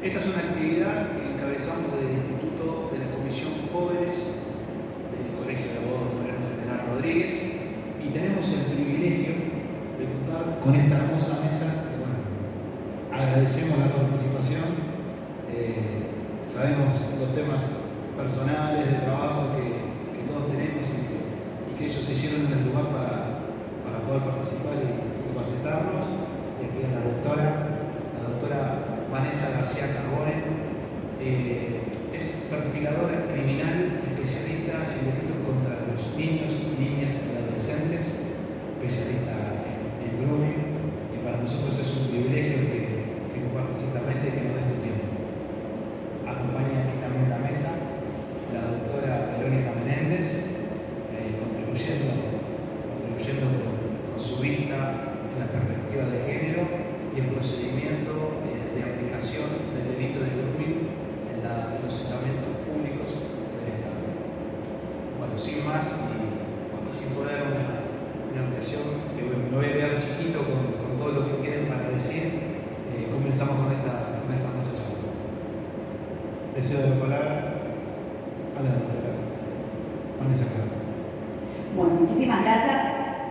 Esta es una actividad que encabezamos del Instituto de la Comisión Jóvenes del Colegio de Abogados de Mariano General Rodríguez, y tenemos el privilegio de contar con esta hermosa mesa. Bueno, agradecemos la participación. Sabemos los temas personales de trabajo que todos tenemos y que ellos se hicieron en el lugar para poder participar y capacitarnos. Y aquí a la doctora Vanessa García Carbone, es perfiladora criminal, especialista en delitos contra los niños, niñas y adolescentes, especialista en grooming, y para nosotros es un privilegio que compartas esta mesa y que nos des tu tiempo. Acompaña aquí también en la mesa la doctora Verónica Menéndez, contribuyendo con su vista en la perspectiva de género y el procedimiento de aplicación del delito de grooming en los estamentos públicos del Estado. Bueno, sin más y sin poder una ampliación, que me voy a quedar chiquito con todo lo que tienen para decir, comenzamos con esta hermosa charla. Deseo de la palabra a la doctora Vanessa Carbone. Bueno, muchísimas gracias.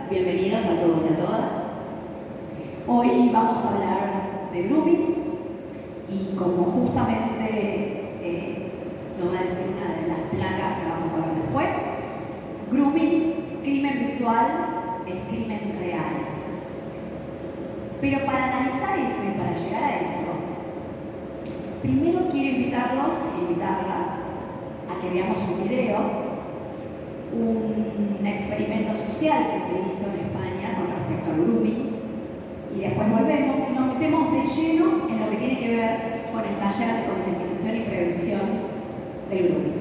Bienvenidos a todos y a todas. Hoy vamos a hablar de grooming y como justamente nos va a decir una de las placas que vamos a ver después, grooming, crimen virtual, es crimen real. Pero para analizar eso y para llegar a eso, primero quiero invitarlos y invitarlas a que veamos un video, un experimento social que se hizo en España con respecto al grooming, y después volvemos y nos metemos de lleno en lo que tiene que ver con el taller de concientización y prevención del grooming.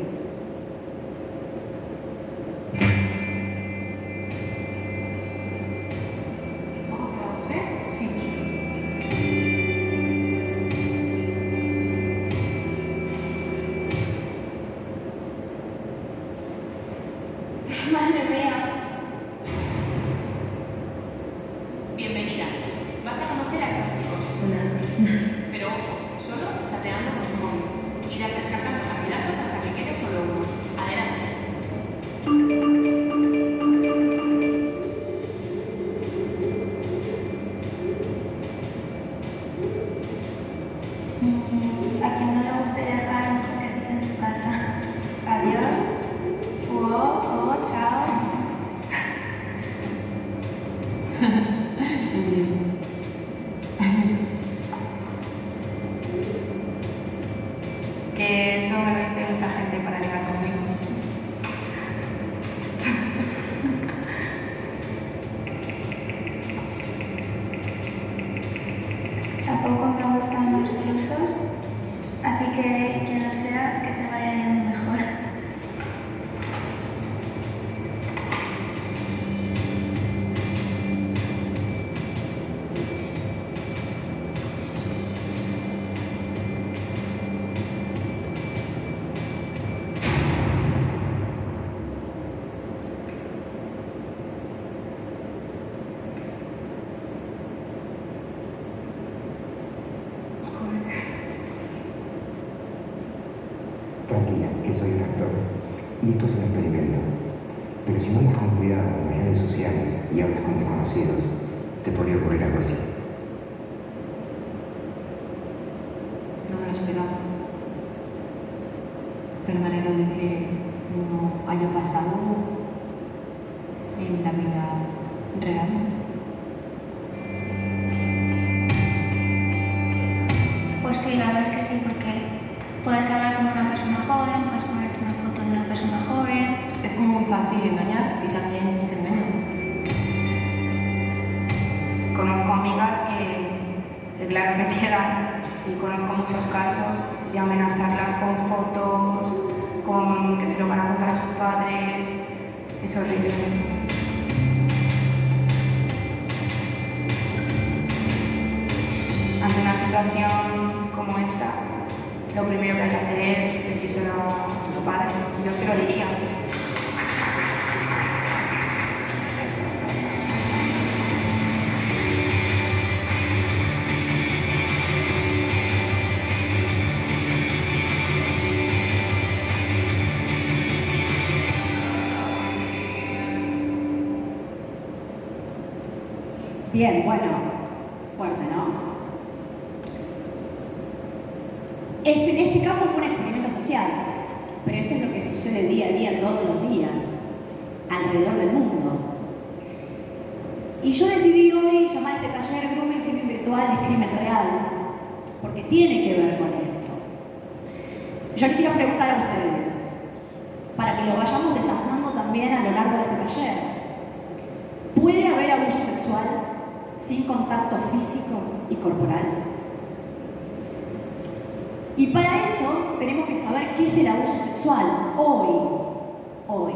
Madre mía. Bienvenida. Vas a conocer a estos chicos. Pero ojo, solo chateando con tu móvil. Irás descargando candidatos hasta que quede solo uno. Adelante. A quien no le guste dejar que esté en su casa. Adiós. Chao. Que eso me lo dice mucha gente para ligar conmigo. Tampoco me gustan los ilusos, así que quien lo sea, que se vaya yendo mejor. Tranquila, que soy un actor. Y esto es un experimento. Pero si no andas con cuidado en las redes sociales y hablas con desconocidos, te podría ocurrir algo así. No me lo esperaba. Pero me alegro de que no haya pasado en la vida real. Pues sí, la verdad es que sí, porque puedes hablar con una persona joven, puedes ponerte una foto de una persona joven. Es como muy fácil engañar y también se engañan. Conozco amigas que claro que quedan, y conozco muchos casos de amenazarlas con fotos, con que se lo van a contar a sus padres. Es horrible. Ante una situación como esta, lo primero que hay que hacer es decírselo a tus padres. Yo se lo diría. Bien, bueno, fuerte, ¿no? En este caso fue un experimento social, pero esto es lo que sucede día a día, todos los días, alrededor del mundo. Y yo decidí hoy llamar a este taller Grooming Crimen Virtual es Crimen Real, porque tiene que ver con esto. Yo les quiero preguntar a ustedes, para que lo vayamos desarrollando también a lo largo de este taller. ¿Puede haber abuso sexual sin contacto físico y corporal? Y para eso tenemos que saber qué es el abuso sexual hoy.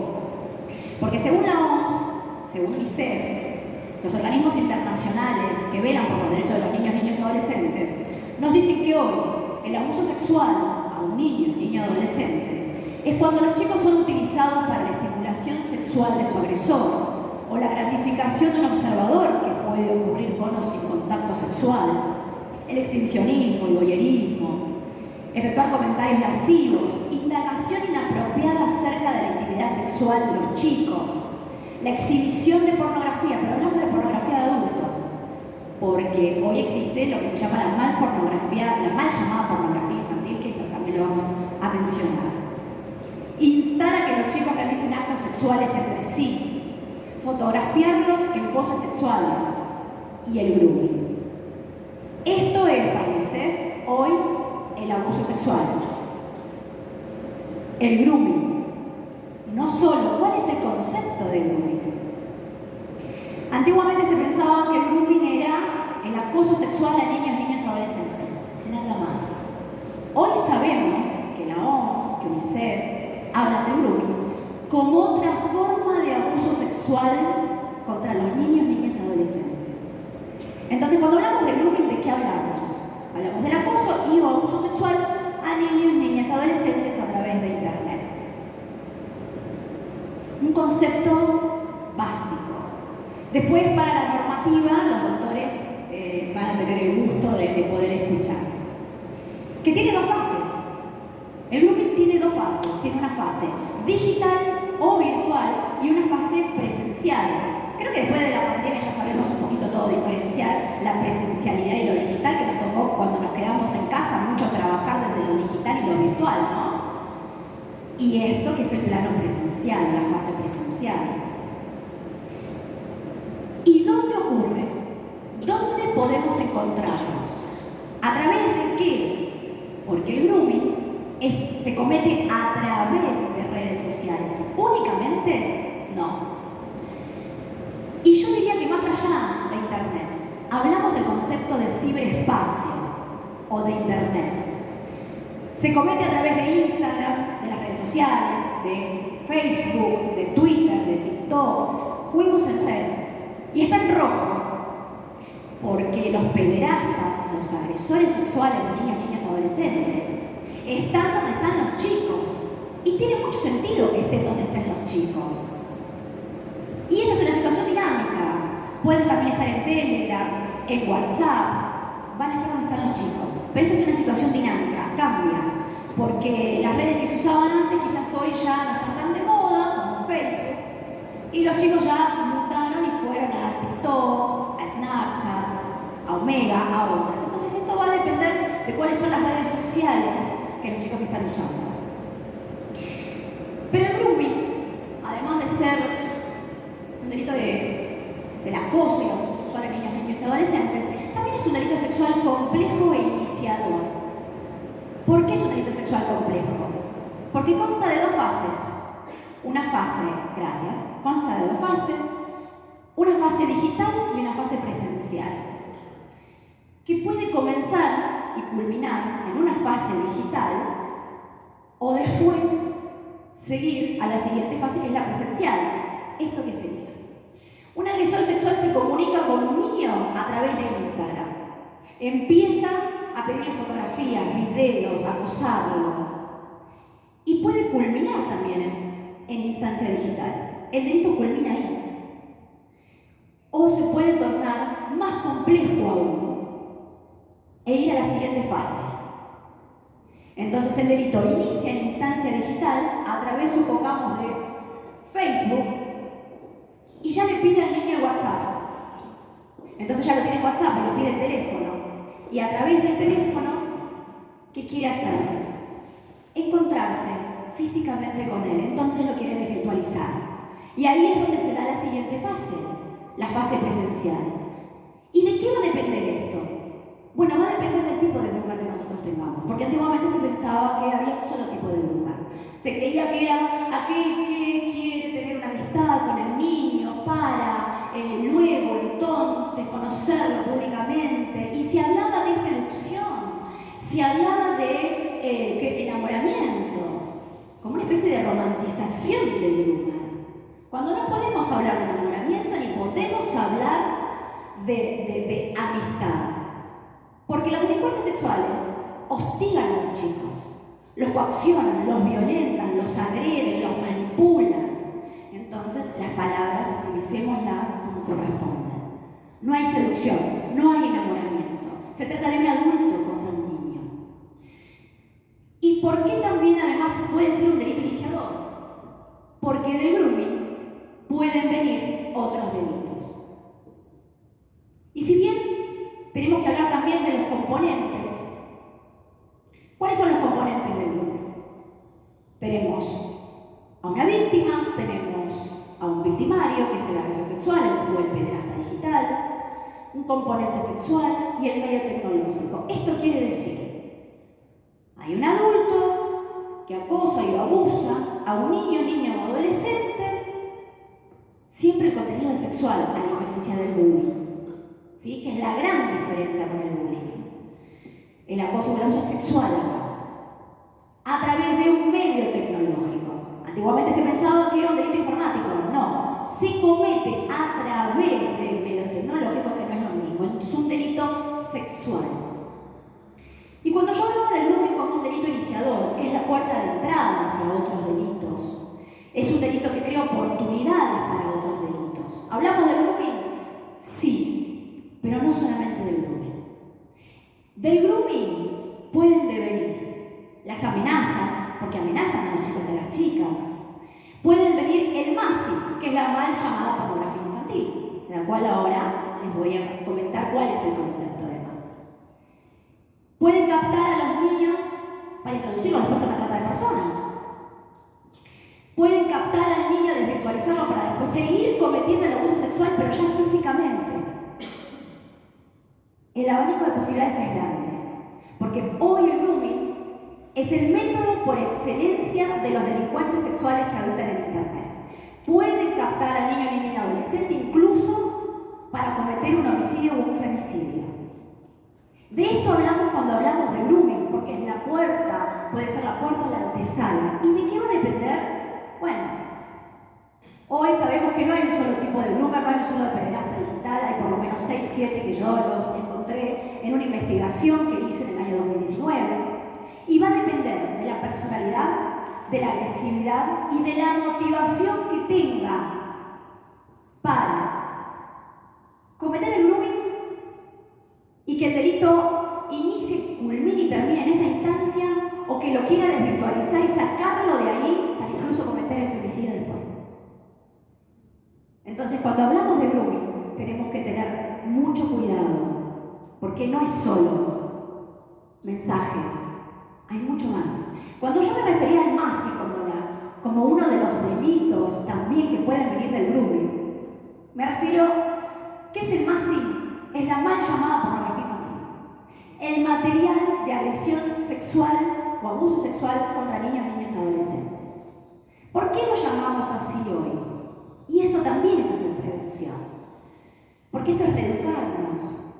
Porque según la OMS, según UNICEF, los organismos internacionales que velan por los derechos de los niños, niñas y adolescentes, nos dicen que hoy el abuso sexual a un niño o adolescente es cuando los chicos son utilizados para la estimulación sexual de su agresor o la gratificación de un observador que puede ocurrir con o sin contacto sexual, el exhibicionismo, el voyerismo, efectuar comentarios lascivos, indagación inapropiada acerca de la intimidad sexual de los chicos, la exhibición de pornografía, pero hablamos de pornografía de adultos, porque hoy existe lo que se llama la mal llamada pornografía infantil, que también lo vamos a mencionar. Instar a que los chicos realicen actos sexuales entre sí, fotografiarlos en poses sexuales y el grooming. Esto es para UNICEF hoy el abuso sexual. El grooming. No solo, ¿cuál es el concepto de grooming? Antiguamente se pensaba que el grooming era el acoso sexual a niños, niñas y adolescentes. Nada más. Hoy sabemos que la OMS, que UNICEF, habla del grooming como otra forma de abuso sexual contra los niños, niñas y adolescentes. Entonces, cuando hablamos de grooming, ¿de qué hablamos? Hablamos del acoso y o abuso sexual a niños, niñas y adolescentes a través de Internet. Un concepto básico. Después, para la normativa, los doctores van a tener el gusto de poder escuchar. Que tiene dos fases. El grooming tiene dos fases. Tiene una fase digital o virtual y una fase presencial. Creo que después de la pandemia ya sabemos un poquito todo diferenciar la presencialidad y lo digital, que nos tocó cuando nos quedamos en casa mucho trabajar desde lo digital y lo virtual, ¿no? Y esto que es el plano presencial, la fase presencial. ¿Y dónde ocurre? ¿Dónde podemos encontrarnos? ¿A través de qué? Porque el grooming se comete a través de redes sociales. ¿Únicamente? No. Y yo diría que más allá de Internet, hablamos del concepto de ciberespacio o de Internet. Se comete a través de Instagram, de las redes sociales, de Facebook, de Twitter, de TikTok, juegos en red. Y está en rojo, porque los pederastas, los agresores sexuales de niños, niñas y adolescentes, están donde están los chicos. Y tiene mucho sentido que estén donde estén los chicos. Y esto es una situación dinámica. Pueden también estar en Telegram, en WhatsApp, van a estar donde están los chicos. Pero esto es una situación dinámica, cambia. Porque las redes que se usaban antes quizás hoy ya no están tan de moda, como Facebook. Y los chicos ya mutaron y fueron a TikTok, a Snapchat, a Omega, a otras. Entonces esto va a depender de cuáles son las redes sociales que los chicos están usando. Pero el grooming, además de ser un delito es el acoso y el abuso sexual a niños, niños y adolescentes, también es un delito sexual complejo e iniciador. ¿Por qué es un delito sexual complejo? Porque consta de dos fases. Una fase, consta de dos fases, una fase digital y una fase presencial, que puede comenzar y culminar en una fase digital o después seguir a la siguiente fase, que es la presencial. ¿Esto qué sería? Un agresor sexual se comunica con un niño a través de Instagram. Empieza a pedirle fotografías, videos, a acosarlo. Y puede culminar también en instancia digital. El delito culmina ahí. O se puede tornar más complejo aún e ir a la siguiente fase. Entonces el delito inicia en instancia digital a través, supongamos, de Facebook, y ya le pide al niño WhatsApp. Entonces ya lo tiene en WhatsApp y le pide el teléfono. Y a través del teléfono, ¿qué quiere hacer? Encontrarse físicamente con él. Entonces lo quiere desvirtualizar. Y ahí es donde se da la siguiente fase, la fase presencial. ¿Y de qué va a depender esto? Bueno, va a depender del tipo de groomer que nosotros tengamos. Porque antiguamente se pensaba que había un solo tipo de groomer. Se creía que era aquel que quiere tener una amistad con el niño para luego entonces conocerlo públicamente. Y se hablaba de seducción, se hablaba de enamoramiento, como una especie de romantización del groomer. Cuando no podemos hablar de enamoramiento ni podemos hablar de amistad. Porque los delincuentes sexuales hostigan a los chicos, los coaccionan, los violentan, los agreden, los manipulan. Entonces, las palabras, utilicémoslas como corresponden. No hay seducción, no hay enamoramiento. Se trata de un adulto contra un niño. ¿Y por qué también además puede ser un delito iniciador? Porque del grooming pueden venir otros delitos. Y si bien tenemos que hablar también de los componentes, ¿cuáles son los componentes del grooming? Tenemos a una víctima, tenemos a un victimario, que es el agresor sexual o el pederasta digital, un componente sexual y el medio tecnológico. Esto quiere decir, hay un adulto que acosa y abusa a un niño, niña o adolescente, siempre el contenido es sexual, a diferencia del bullying, ¿sí? Que es la gran diferencia con el bullying. El acoso y el abuso sexual a través de un medio tecnológico. Antiguamente se pensaba que era un delito informático. No, se comete a través de medios tecnológicos, que no es lo mismo, es un delito sexual. Y cuando yo hablaba del grooming como un delito iniciador, que es la puerta de entrada hacia otros delitos, es un delito que crea oportunidades para otros delitos. ¿Hablamos del grooming? Sí, pero no solamente del grooming. Del grooming pueden devenir las amenazas, porque amenazan a los chicos y a las chicas. Pueden venir el MASI, que es la mal llamada pornografía infantil, de la cual ahora les voy a comentar cuál es el concepto de MASI. Pueden captar a los niños para introducirlos después a la trata de personas. Pueden captar al niño, desvirtualizarlo para después seguir cometiendo el abuso sexual, pero ya físicamente. El abanico de posibilidades es grande, porque hoy el grooming es el método por excelencia de los delincuentes sexuales que habitan en Internet. Pueden captar al niño, niña y adolescente incluso para cometer un homicidio o un femicidio. De esto hablamos cuando hablamos de grooming, porque es la puerta, puede ser la puerta o la antesala. ¿Y de qué va a depender? Bueno, hoy sabemos que no hay un solo tipo de groomer, no hay un solo de pederasta digital, hay por lo menos 6, 7 que yo los encontré en una investigación que hice en el año 2019. Y va a depender de la personalidad, de la agresividad y de la motivación que tenga para cometer el grooming y que el delito inicie, culmine y termine en esa instancia, o que lo quiera desvirtualizar y sacarlo de ahí para incluso cometer el femicidio después. Entonces, cuando hablamos de grooming, tenemos que tener mucho cuidado, porque no es solo mensajes. Hay mucho más. Cuando yo me refería al MASI como uno de los delitos también que pueden venir del grooming, me refiero, ¿qué es el MASI? Es la mal llamada pornografía infantil. El material de agresión sexual o abuso sexual contra niños, niñas y adolescentes. ¿Por qué lo llamamos así hoy? Y esto también es hacer prevención. Porque esto es reeducarnos.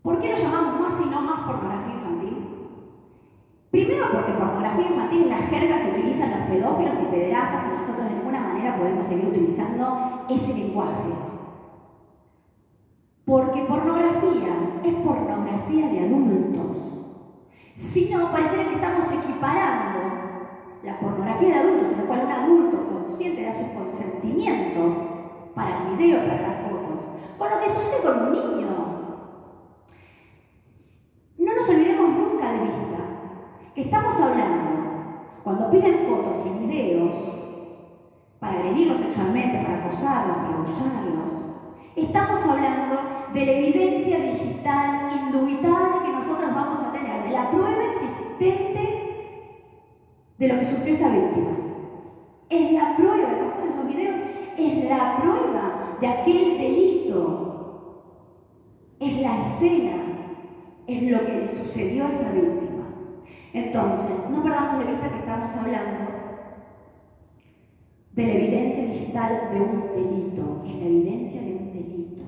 ¿Por qué lo llamamos MASI y no más pornografía infantil? Primero porque pornografía infantil es la jerga que utilizan los pedófilos y pederastas y nosotros de ninguna manera podemos seguir utilizando ese lenguaje. Porque pornografía es pornografía de adultos. Si no, parece que estamos equiparando la pornografía de adultos, en la cual un adulto consciente da su consentimiento para el video, para las fotos, con lo que sucede con un niño. No nos olvidemos nunca de vista que estamos hablando, cuando piden fotos y videos para agredirlos sexualmente, para acosarlos, para abusarlos, Estamos hablando de la evidencia digital indubitable que nosotros vamos a tener, de la prueba existente de lo que sufrió esa víctima. Es la prueba, esas fotos, esos videos, es la prueba de aquel delito. Es la escena, es lo que le sucedió a esa víctima. Entonces, no perdamos de vista que estamos hablando de la evidencia digital de un delito, es la evidencia de un delito.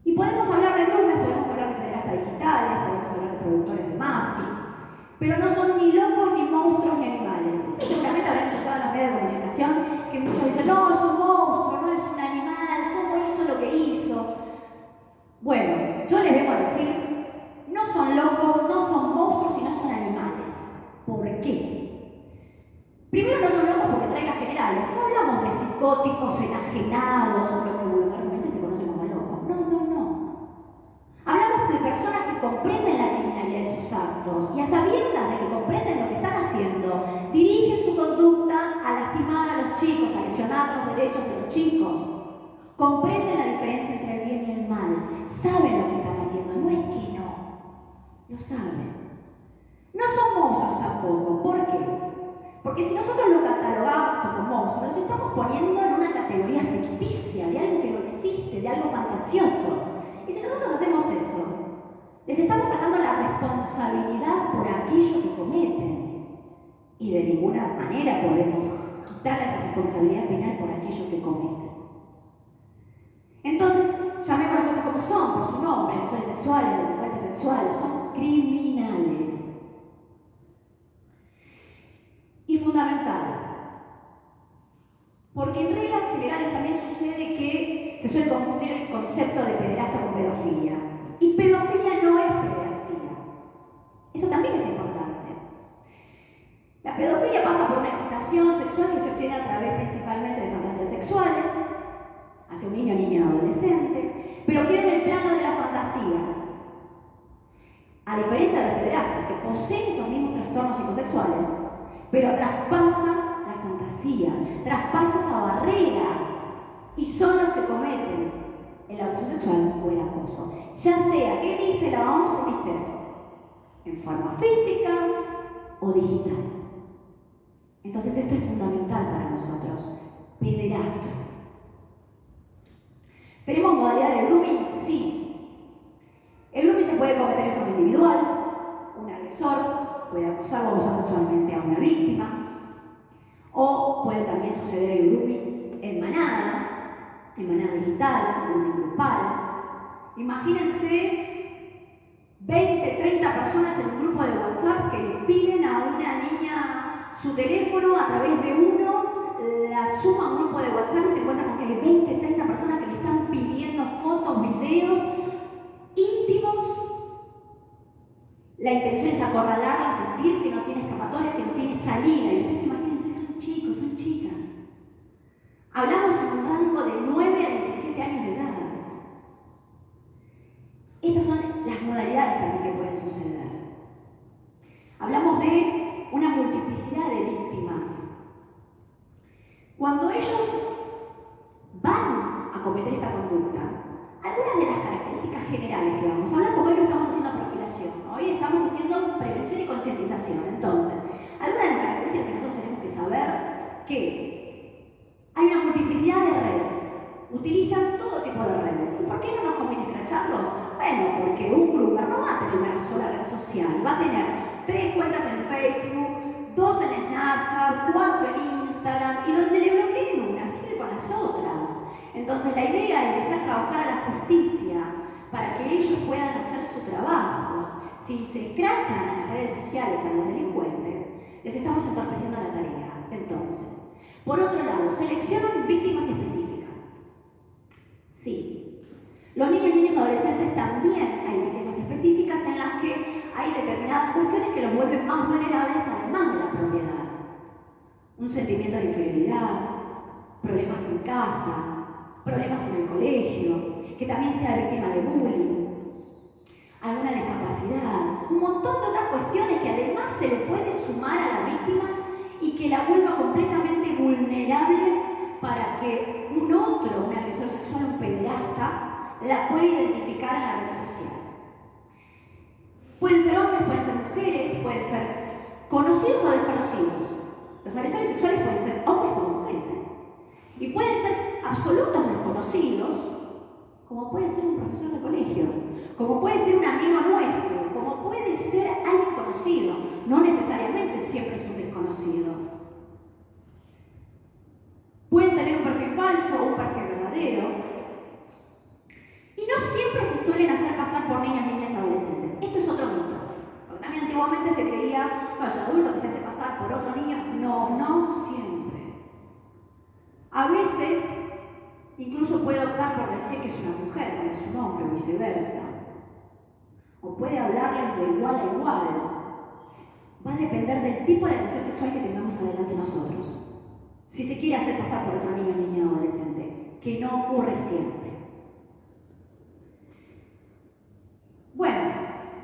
Y podemos hablar de groomers, podemos hablar de pederastas digitales, podemos hablar de productores de Masi, pero no son ni locos, ni monstruos, ni animales. Ustedes seguramente habrán escuchado en los medios de comunicación que muchos dicen, no, es un monstruo, no es un animal, ¿cómo hizo lo que hizo? Bueno, yo les vengo a decir, no son locos, no son monstruos y no son animales. ¿Por qué? Primero, no son locos porque en reglas generales no hablamos de psicóticos, enajenados, lo que vulgarmente se conoce como locos. No, no, no. Hablamos de personas que comprenden la criminalidad de sus actos y a sabiendas de que comprenden lo que están haciendo, dirigen su conducta a lastimar a los chicos, a lesionar los derechos de los chicos. Comprenden la diferencia entre el bien y el mal. Saben lo que están haciendo, no es que no. Lo saben. No son monstruos tampoco. ¿Por qué? Porque si nosotros lo catalogamos como monstruos, los estamos poniendo en una categoría ficticia, de algo que no existe, de algo fantasioso. Y si nosotros hacemos eso, les estamos sacando la responsabilidad por aquello que cometen. Y de ninguna manera podemos quitarle la responsabilidad penal por aquello que cometen. Entonces, llamemos las cosas como son, por su nombre, agresores sexuales, delincuentes sexuales, son criminales. Y fundamental, porque en reglas generales también sucede que se suele confundir el concepto de pederasta con pedofilia. Y pedofilia no es pederastía. Esto también es importante. La pedofilia pasa por una excitación sexual que se obtiene a través principalmente de fantasías sexuales, hacia un niño, niña o adolescente, pero queda en el plano de la fantasía. A diferencia de los pederastas que poseen esos mismos trastornos psicosexuales, pero traspasa la fantasía, traspasa esa barrera y son los que cometen el abuso sexual o el acoso. Ya sea, ¿qué dice la OMS o UNICEF? En forma física o digital. Entonces esto es fundamental para nosotros, pederastas. ¿Tenemos modalidad de grooming? Sí. El grooming se puede cometer en forma individual, un agresor puede acosar o abusar sexualmente a una víctima, o puede también suceder el grooming en manada digital, grooming grupal. Imagínense 20, 30 personas en un grupo de WhatsApp que le piden a una niña su teléfono a través de uno, la suma a un grupo de WhatsApp y se encuentra con que hay 20, 30 personas que le están pidiendo fotos, videos íntimos. La intención es acorralarla, sentir que no tiene escapatoria, que no tiene salida. Y ustedes imagínense, son chicos, son chicas. Hablamos en un rango de 9 a 17 años de edad. Estas son las modalidades también que pueden suceder. Hablamos de una multiplicidad de víctimas. Cuando ellos van a cometer esta conducta, algunas de las características generales que vamos a hablar, porque hoy no estamos haciendo profilación, hoy estamos haciendo prevención y concientización. Entonces, algunas de las características que nosotros tenemos que saber, que hay una multiplicidad de redes, utilizan todo tipo de redes. ¿Y por qué no nos conviene escracharlos? Bueno, porque un groomer no va a tener una sola red social, va a tener 3 cuentas en Facebook, 2 en Snapchat, 4 en Instagram, y donde le bloqueen una, sigue con las otras. Entonces la idea es dejar trabajar a la justicia para que ellos puedan hacer su trabajo. Si se escrachan en las redes sociales a los delincuentes, les estamos entorpeciendo la tarea. Entonces, por otro lado, seleccionan víctimas específicas. Sí. Los niños, niños, adolescentes también hay víctimas específicas en las que hay determinadas cuestiones que los vuelven más vulnerables además de la propiedad. Un sentimiento de inferioridad, problemas en casa, problemas en el colegio, que también sea víctima de bullying, alguna discapacidad, un montón de otras cuestiones que además se le puede sumar a la víctima y que la vuelva completamente vulnerable para que un otro, un agresor sexual, un pederasta, la pueda identificar en la red social. Pueden ser hombres, pueden ser mujeres, pueden ser conocidos o desconocidos. Los agresores sexuales pueden ser hombres como mujeres, y pueden ser absolutos desconocidos, como puede ser un profesor de colegio, como puede ser un amigo nuestro, como puede ser alguien conocido. No necesariamente siempre es un desconocido. Pueden tener un perfil falso o un perfil verdadero. Y no siempre se suelen hacer pasar por niños, niñas y adolescentes. Esto es otro mito. Porque también antiguamente se creía, no, es un adulto que se hace pasar por otro niño. No, no siempre. A veces, incluso puede optar por decir que es una mujer cuando es un hombre o viceversa. O puede hablarles de igual a igual. Va a depender del tipo de agresión sexual que tengamos adelante nosotros. Si se quiere hacer pasar por otro niño, niña o adolescente, que no ocurre siempre. Bueno,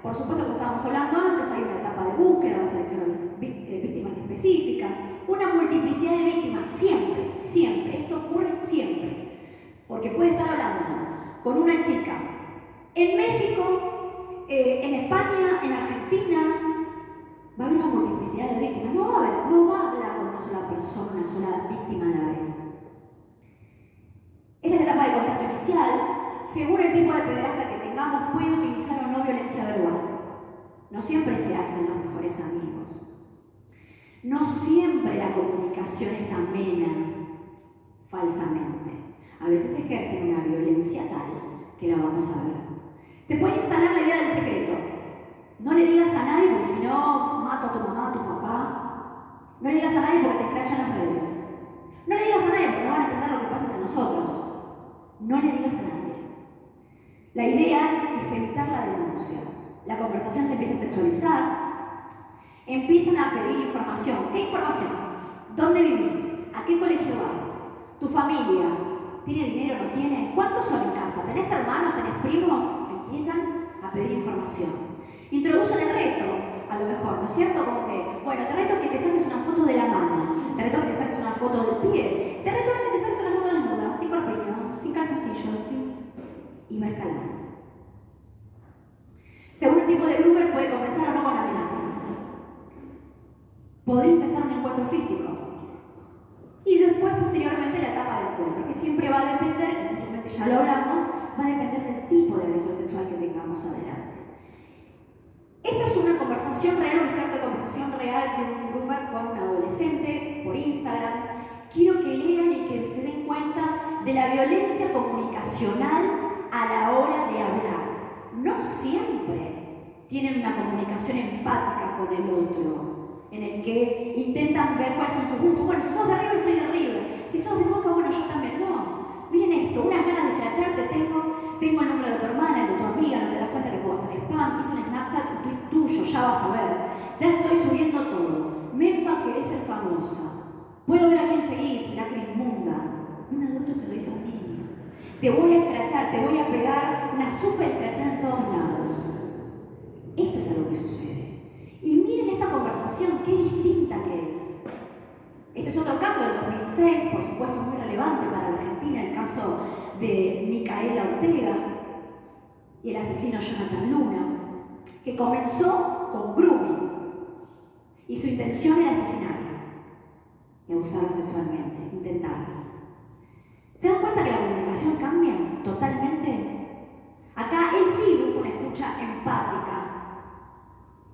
por supuesto, como estábamos hablando antes, hay una etapa de búsqueda, va a seleccionar víctimas específicas, una multiplicidad de víctimas, siempre, siempre. Esto ocurre siempre. Porque puede estar hablando con una chica en México, en España, en Argentina. Va a haber una multiplicidad de víctimas. No va a hablar con una sola persona, una sola víctima a la vez. Esta es la etapa de contacto inicial. Según el tipo de pederasta que tengamos, puede utilizar o no violencia verbal. No siempre se hacen los mejores amigos. No siempre la comunicación es amena, falsamente. A veces ejercen una violencia tal que la vamos a ver. Se puede instalar la idea del secreto. No le digas a nadie porque si no mato a tu mamá, a tu papá. No le digas a nadie porque te escrachan las redes. No le digas a nadie porque no van a entender lo que pasa entre nosotros. No le digas a nadie. La idea es evitar la denuncia. La conversación se empieza a sexualizar. Empiezan a pedir información. ¿Qué información? ¿Dónde vivís? ¿A qué colegio vas? ¿Tu familia? ¿Tiene dinero? ¿No tiene? ¿Cuántos son en casa? ¿Tenés hermanos? ¿Tenés primos? Empiezan a pedir información. Introducen el reto, a lo mejor, ¿no es cierto? Como que, bueno, te reto a que te saques una foto de la mano, te reto a que te saques una foto del pie, te reto a que te saques una foto desnuda, sin corpiño, sin calzoncillos, y va escalando. Según el tipo de groomer, puede comenzar o no con amenazas. Podría intentar un encuentro físico. Y después, posteriormente, la etapa de encuentro, que siempre va a depender, que justamente ya lo hablamos, va a depender del tipo de agresión sexual que tengamos adelante. Esta es una conversación real, un extracto de conversación real de un groomer con un adolescente por Instagram. Quiero que lean y que se den cuenta de la violencia comunicacional a la hora de hablar. No siempre tienen una comunicación empática con el otro, en el que intentan ver cuáles son sus gustos. Bueno, si sos de River, soy de River. Si sos de Boca, bueno, yo también. No. Miren esto, unas ganas de escracharte tengo el número de tu hermana, el de tu amiga, no te das cuenta que puedo hacer spam, hice un Snapchat, un tweet tuyo, ya vas a ver. Ya estoy subiendo todo. Memba, querés ser famosa. Puedo ver a quién seguís, lacra inmunda. Un adulto se lo dice a un niño. Te voy a escrachar, te voy a pegar una súper escrachada en todos lados. Esto es algo que sucede. Y miren esta conversación, qué distinta que es. Este es otro caso del 2006, por supuesto muy relevante para la Argentina, el caso de Micaela Ortega y el asesino Jonathan Luna, que comenzó con grooming y su intención era asesinarla y abusarla sexualmente, intentarla. ¿Se dan cuenta que la comunicación cambia totalmente? Acá él sí busca una escucha empática.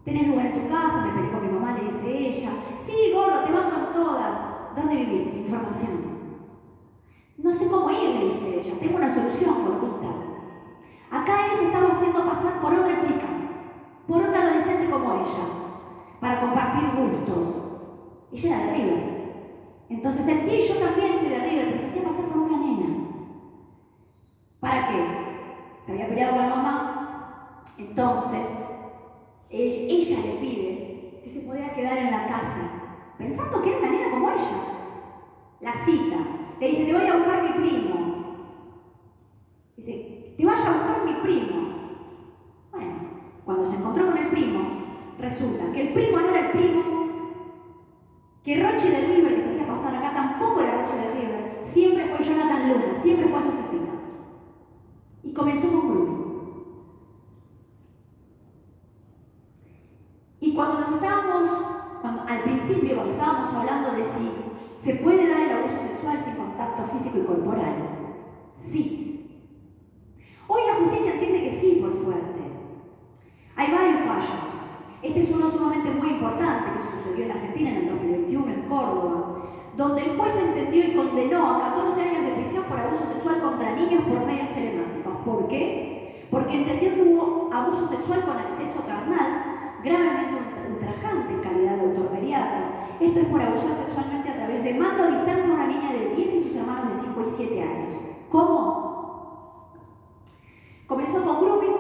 ¿Tenés lugar en tu casa? Me peleé con mi mamá, le dice ella. Sí, gordo, te van con todas. ¿Dónde vivís? Información. No sé cómo ir, le dice ella. Tengo una solución, gordita. Acá él se estaba haciendo pasar por otra chica, por otra adolescente como ella, para compartir gustos. Ella era de River. Entonces él, sí, yo también soy de River, pero se hacía pasar por una nena. ¿Para qué? Se había peleado con la mamá. Entonces, ella le pide si se podía quedar en la casa, pensando que era una nena como ella. La cita. Le dice, te voy a buscar mi primo. Dice, te vaya a buscar mi primo. Bueno, cuando se encontró con el primo, resulta que el primo no era el primo, que Rochi de River, que se hacía pasar acá, tampoco era Rochi de River, al principio, cuando estábamos hablando de si se puede dar el abuso sexual sin contacto físico y corporal, sí. Hoy la justicia entiende que sí, por suerte. Hay varios fallos. Este es uno sumamente muy importante que sucedió en Argentina en el 2021, en Córdoba, donde el juez entendió y condenó a 14 años de prisión por abuso sexual contra niños por medios telemáticos. ¿Por qué? Porque entendió que hubo abuso sexual con acceso carnal gravemente ultrajante en calidad de autor mediato. Esto es por abusar sexualmente a través de mando a distancia a una niña de 10 y sus hermanos de 5 y 7 años. ¿Cómo? Comenzó con grooming,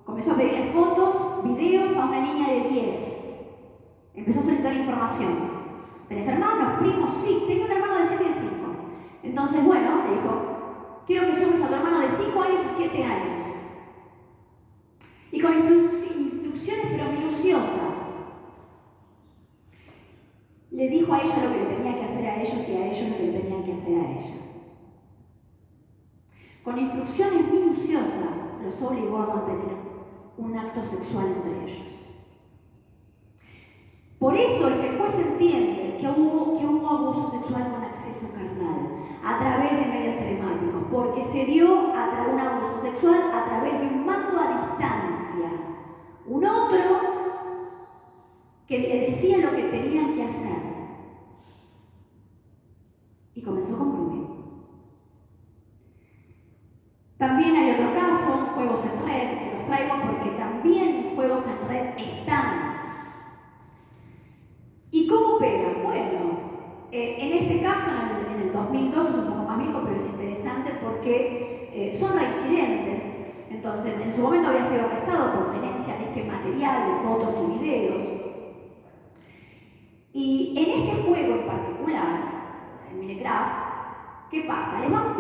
comenzó a pedirle fotos, videos a una niña de 10. Empezó a solicitar información. ¿Tenés hermanos, primos? Sí, tengo un hermano de 7 y de 5. Entonces, bueno, le dijo, quiero que sumes a tu hermano de 5 años y 7 años. Y con instrucciones pero minuciosas, le dijo a ella lo que le tenía que hacer a ellos y a ellos lo que le tenían que hacer a ella. Con instrucciones minuciosas los obligó a mantener un acto sexual entre ellos. Por eso es que el juez entiende que hubo abuso sexual con acceso carnal a través de medios telemáticos, porque se dio un abuso sexual a través de un mando a distancia. Un otro que le decía lo que tenían que hacer. Y comenzó con grooming. También hay otro caso, juegos en red, se los traigo porque también juegos en red están. ¿Y cómo pegan? Bueno, en este caso, en el 2002, es un poco más viejo, pero es interesante porque son reincidentes. Entonces, en su momento había sido arrestado por tenencia de este material de fotos y videos. Y en este juego en particular, en Minecraft, ¿qué pasa? Le van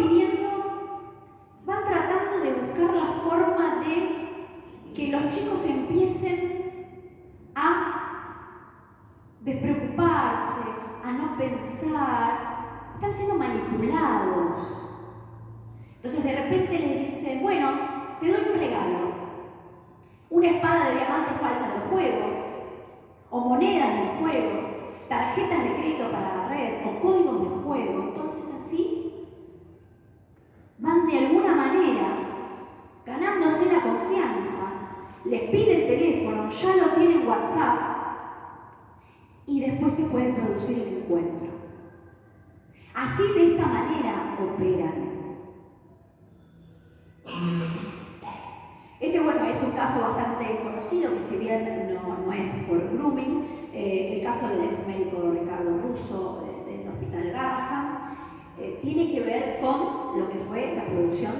tratando de buscar la forma de que los chicos empiecen a despreocuparse, a no pensar, están siendo manipulados. Entonces de repente les dicen, bueno, te doy un regalo, una espada de diamante falsa en el juego, o monedas en el juego, tarjetas de crédito para la red, o códigos de juego. Entonces así van de alguna manera ganándose la confianza, les pide el teléfono, ya lo tienen WhatsApp, y después se puede producir el encuentro. Así, de esta manera, operan. Este, bueno, es un caso bastante conocido, que si bien no es por grooming, el caso del ex médico Ricardo Russo del Hospital Garrahan, tiene que ver con lo que fue la producción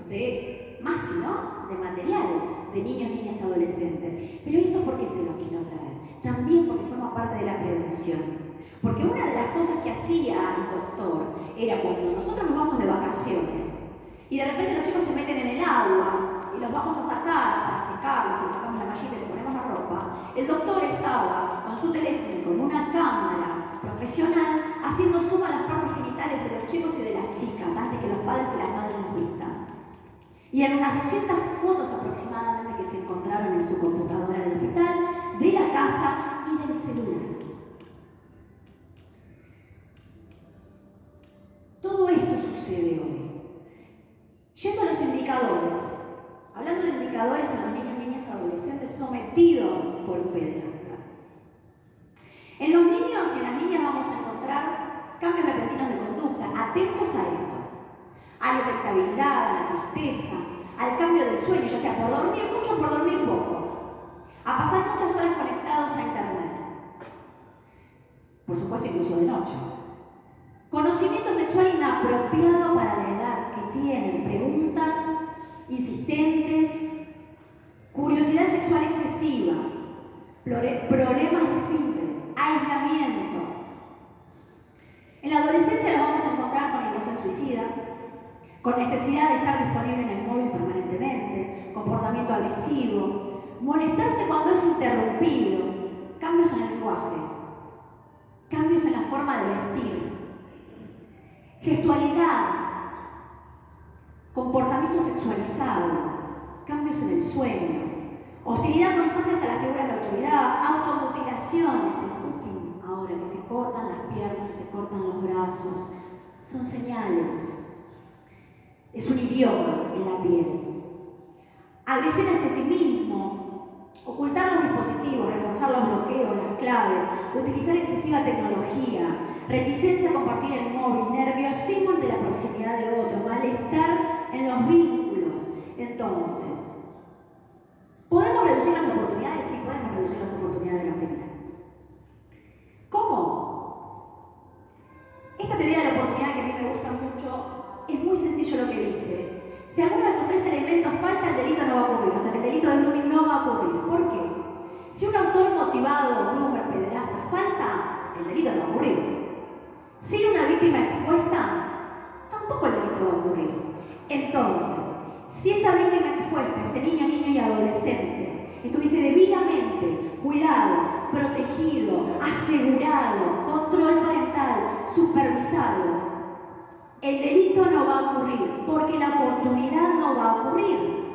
de MASI, ¿no? De material de niños, niñas y adolescentes. Pero esto, ¿por qué se lo quiero traer? También porque forma parte de la prevención. Porque una de las cosas que hacía el doctor era cuando nosotros nos vamos de vacaciones y de repente los chicos se meten en el agua y los vamos a sacar para secarlos, y sacamos la mallita y le ponemos la ropa, el doctor estaba con su teléfono y con una cámara profesional haciendo suma a las partes genitales de los chicos y de las chicas antes que los padres y las madres los vistan. Y eran unas 200 fotos aproximadamente que se encontraron en su computadora del hospital, de la casa y del celular. Todo esto sucede hoy. Yendo a los indicadores, hablando de indicadores en los niños, niñas y adolescentes sometidos por un pederasta. En los niños y en las niñas vamos a encontrar cambios repentinos de conducta. Atentos a esto. A la irritabilidad, a la tristeza, al cambio del sueño, ya sea por dormir mucho o por dormir poco. A pasar muchas horas conectados a internet. Por supuesto, incluso de noche. Conocimiento sexual inapropiado para la edad que tienen. Preguntas insistentes, curiosidad sexual excesiva, problemas de esfínteres, aislamiento. En la adolescencia lo vamos a encontrar con ideación suicida, con necesidad de estar disponible en el móvil permanentemente, comportamiento agresivo, molestarse cuando es interrumpido, cambios en el lenguaje, cambios en la forma de vestir, gestualidad, comportamiento sexualizado, cambios en el sueño, hostilidad constante hacia las figuras de autoridad, automutilaciones, ahora, que se cortan las piernas, que se cortan los brazos. Son señales. Es un idioma en la piel. Agresiones a sí mismo, ocultar los dispositivos, reforzar los bloqueos, las claves, utilizar excesiva tecnología, reticencia a compartir el móvil, nerviosismo ante la proximidad de otro, malestar en los vínculos. Entonces, ¿podemos reducir las oportunidades? Sí, podemos reducir las oportunidades de los criminales. ¿Cómo? Esta teoría de la oportunidad, que a mí me gusta mucho, es muy sencillo lo que dice. Si alguno de estos tres elementos falta, el delito no va a ocurrir. O sea, que el delito de grooming no va a ocurrir. ¿Por qué? Si un autor motivado, groomer, pederasta, falta, el delito no va a ocurrir. Si una víctima expuesta, tampoco el delito va a ocurrir. Entonces, si esa víctima expuesta, ese niño, niña y adolescente, estuviese debidamente cuidado, protegido, asegurado, control parental, supervisado, el delito no va a ocurrir, porque la oportunidad no va a ocurrir.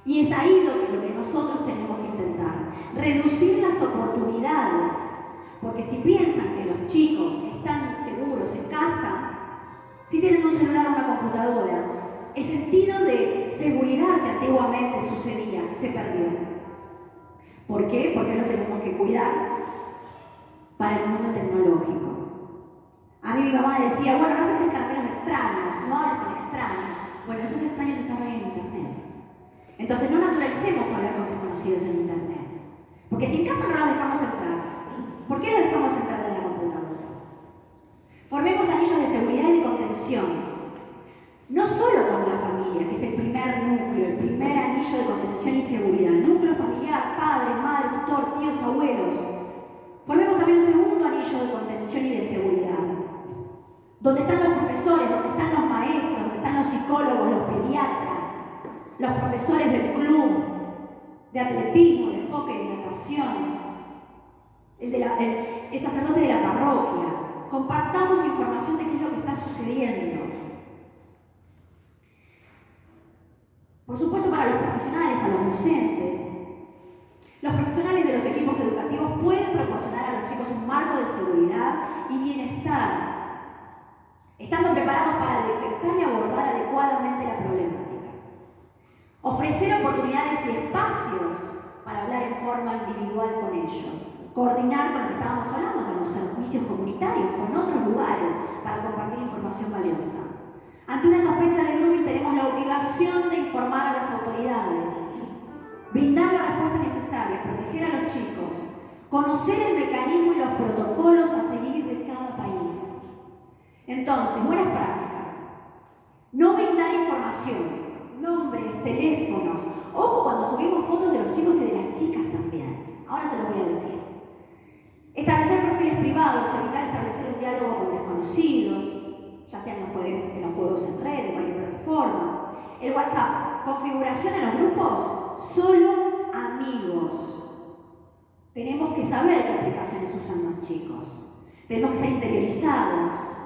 Y es ahí lo que nosotros tenemos que intentar, reducir las oportunidades. Porque si piensan que los chicos están seguros en casa, si tienen un celular o una computadora, el sentido de seguridad que antiguamente sucedía se perdió. ¿Por qué? Porque lo tenemos que cuidar para el mundo tecnológico. A mí mi mamá decía, bueno, no aceptes caramelos extraños, no hables con extraños. Bueno, esos extraños están hoy en Internet. Entonces no naturalicemos hablar con desconocidos en Internet. Porque si en casa no los dejamos entrar, ¿por qué los dejamos entrar en la computadora? Formemos anillos de seguridad y de contención. No solo con la familia, que es el primer núcleo, el primer anillo de contención y seguridad. Núcleo familiar, padre, madre, tutor, tíos, abuelos. Formemos también un segundo anillo de contención y de seguridad. Donde están los profesores, donde están los maestros, donde están los psicólogos, los pediatras, los profesores del club, de atletismo, de hockey, de natación, el sacerdote de la parroquia. Compartamos información de qué es lo que está sucediendo. Por supuesto, para los profesionales, a los docentes. Los profesionales de los equipos educativos pueden proporcionar a los chicos un marco de seguridad y bienestar, estando preparados para detectar y abordar adecuadamente la problemática. Ofrecer oportunidades y espacios para hablar en forma individual con ellos. Coordinar con lo que estábamos hablando, con los servicios comunitarios, con otros lugares, para compartir información valiosa. Ante una sospecha de grooming tenemos la obligación de informar a las autoridades, brindar la respuesta necesaria, proteger a los chicos, conocer el mecanismo y los protocolos a seguir de cada país. Entonces, buenas prácticas. No brindar información, nombres, teléfonos. Ojo cuando subimos fotos de los chicos y de las chicas también. Ahora se los voy a decir. Establecer perfiles privados, evitar establecer un diálogo con desconocidos, ya sean en los juegos en red, de cualquier plataforma. El WhatsApp, configuración en los grupos, solo amigos. Tenemos que saber qué aplicaciones usan los chicos. Tenemos que estar interiorizados.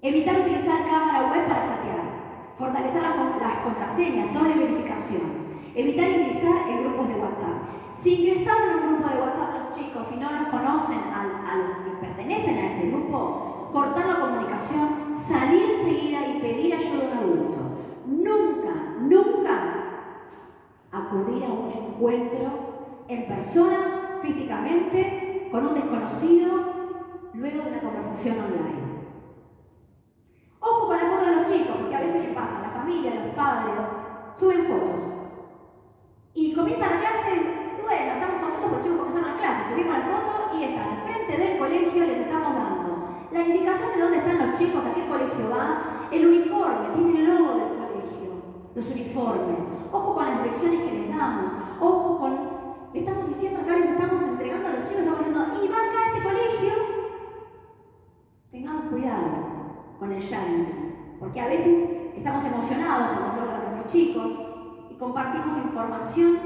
Evitar utilizar cámara web para chatear. Fortalecer las contraseñas, doble verificación. Evitar ingresar en grupos de WhatsApp. Si ingresaron en un grupo de WhatsApp los chicos y no los conocen a los que pertenecen a ese grupo, cortar la comunicación, salir enseguida y pedir ayuda a un adulto. Nunca acudir a un encuentro en persona, físicamente, con un desconocido, luego de una conversación online. Ojo con la foto de los chicos, porque a veces les pasa, la familia, los padres, suben fotos. Y comienza la clase, y bueno, estamos contentos porque los chicos comenzaron la clase, subimos la foto y está enfrente del colegio, les estamos dando la indicación de dónde están los chicos, a qué colegio va, el uniforme, tiene el logo del colegio, los uniformes. Ojo con las direcciones que les damos, ojo con, le estamos diciendo acá, les estamos entregando a los chicos, estamos diciendo, y va acá a este colegio. Tengamos cuidado con el llanto, porque a veces estamos emocionados por los logros de nuestros chicos y compartimos información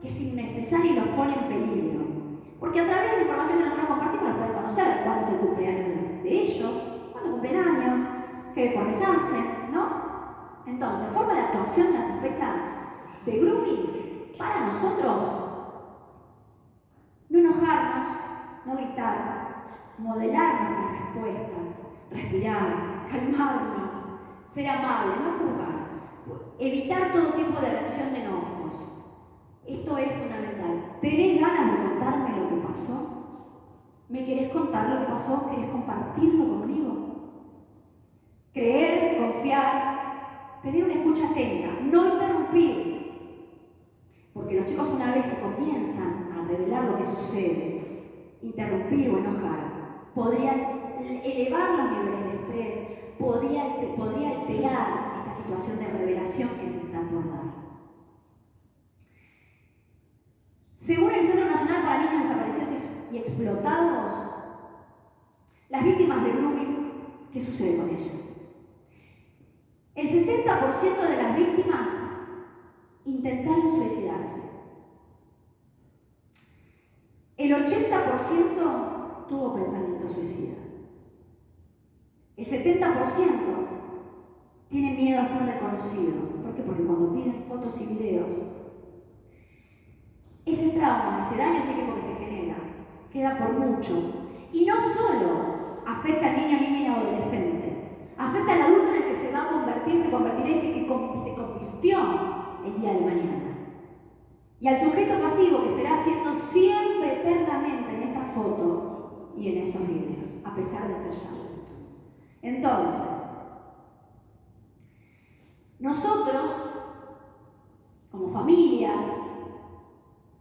que es innecesaria y los pone en peligro. Porque a través de la información que nosotros compartimos los pueden conocer cuándo es el cumpleaños de ellos, cuándo cumplen años, qué deportes hacen, ¿no? Entonces, forma de actuación de la sospecha de grooming para nosotros, no enojarnos, no modelar nuestras respuestas, respirar, calmarnos, ser amable, no juzgar, evitar todo tipo de reacción de enojos. Esto es fundamental. ¿Tenés ganas de contarme lo que pasó? ¿Me querés contar lo que pasó? ¿Querés compartirlo conmigo? Creer, confiar, tener una escucha atenta, no interrumpir. Porque los chicos, una vez que comienzan a revelar lo que sucede, interrumpir o enojar, podrían elevar los niveles de estrés, podría alterar esta situación de revelación que se está por dar. Según el Centro Nacional para Niños Desaparecidos y Explotados, las víctimas de grooming, ¿qué sucede con ellas? El 60% de las víctimas intentaron suicidarse. El 80% tuvo pensamientos suicidas. El 70% tiene miedo a ser reconocido. ¿Por qué? Porque cuando piden fotos y videos, ese trauma, ese daño psíquico que se genera, queda por mucho. Y no solo afecta al niño, niña y adolescente, afecta al adulto en el que se va a convertir, se convertirá y se convirtió el día de mañana. Y al sujeto pasivo que será siendo siempre eternamente en esa foto y en esos videos, a pesar de ser ya adulto. Entonces, nosotros, como familias,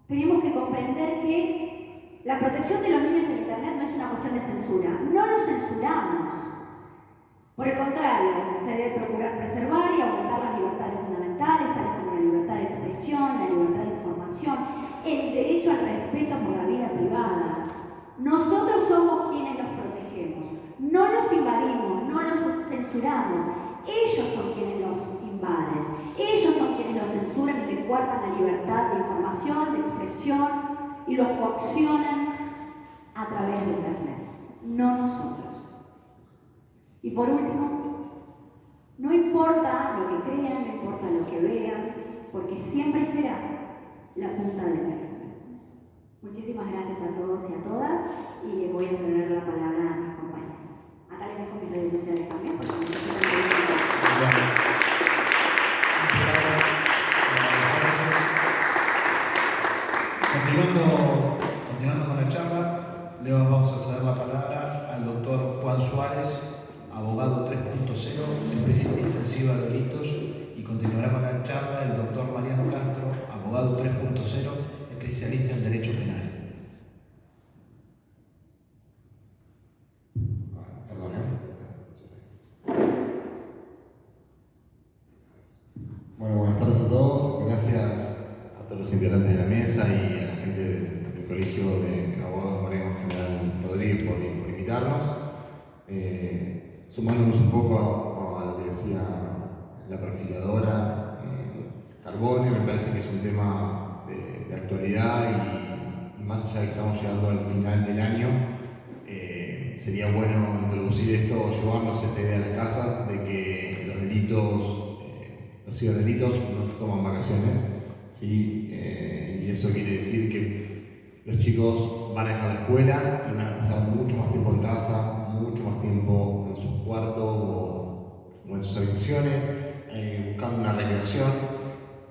tenemos que comprender que la protección de los niños en Internet no es una cuestión de censura. No los censuramos. Por el contrario, se debe procurar preservar y aumentar las libertades fundamentales, tales como la libertad de expresión, la libertad de información, el derecho al respeto por la vida privada. Nosotros somos quienes los protegemos. No los invadimos, no los censuramos. Ellos son quienes los invaden. Ellos son quienes los censuran y le coartan la libertad de información, de expresión y los coaccionan a través de Internet. No nosotros. Y por último, no importa lo que crean, no importa lo que vean, porque siempre será la punta del iceberg. Muchísimas gracias a todos y a todas y les voy a ceder la palabra a mis compañeros. Acá les dejo mis redes sociales también porque necesitan que Continuando con la charla, le vamos a ceder la palabra al doctor Juan Suárez, abogado 3.0, especialista en ciberdelitos, y continuará con la charla el doctor Mariano Castro, abogado 3.0, especialista en derecho penal. Bueno, buenas tardes a todos. Gracias a todos los integrantes de la mesa y a la gente del Colegio de Abogados Moreno General Rodríguez por invitarnos. Sumándonos un poco a lo que decía la perfiladora Carbone, me parece que es un tema de actualidad y más allá de que estamos llegando al final del año, sería bueno introducir esto o llevarnos esta idea a las casas de que los ciberdelitos no se toman vacaciones, ¿sí? Y eso quiere decir que los chicos van a dejar la escuela y van a pasar mucho más tiempo en casa, mucho más tiempo en sus cuartos o en sus habitaciones, buscando una recreación,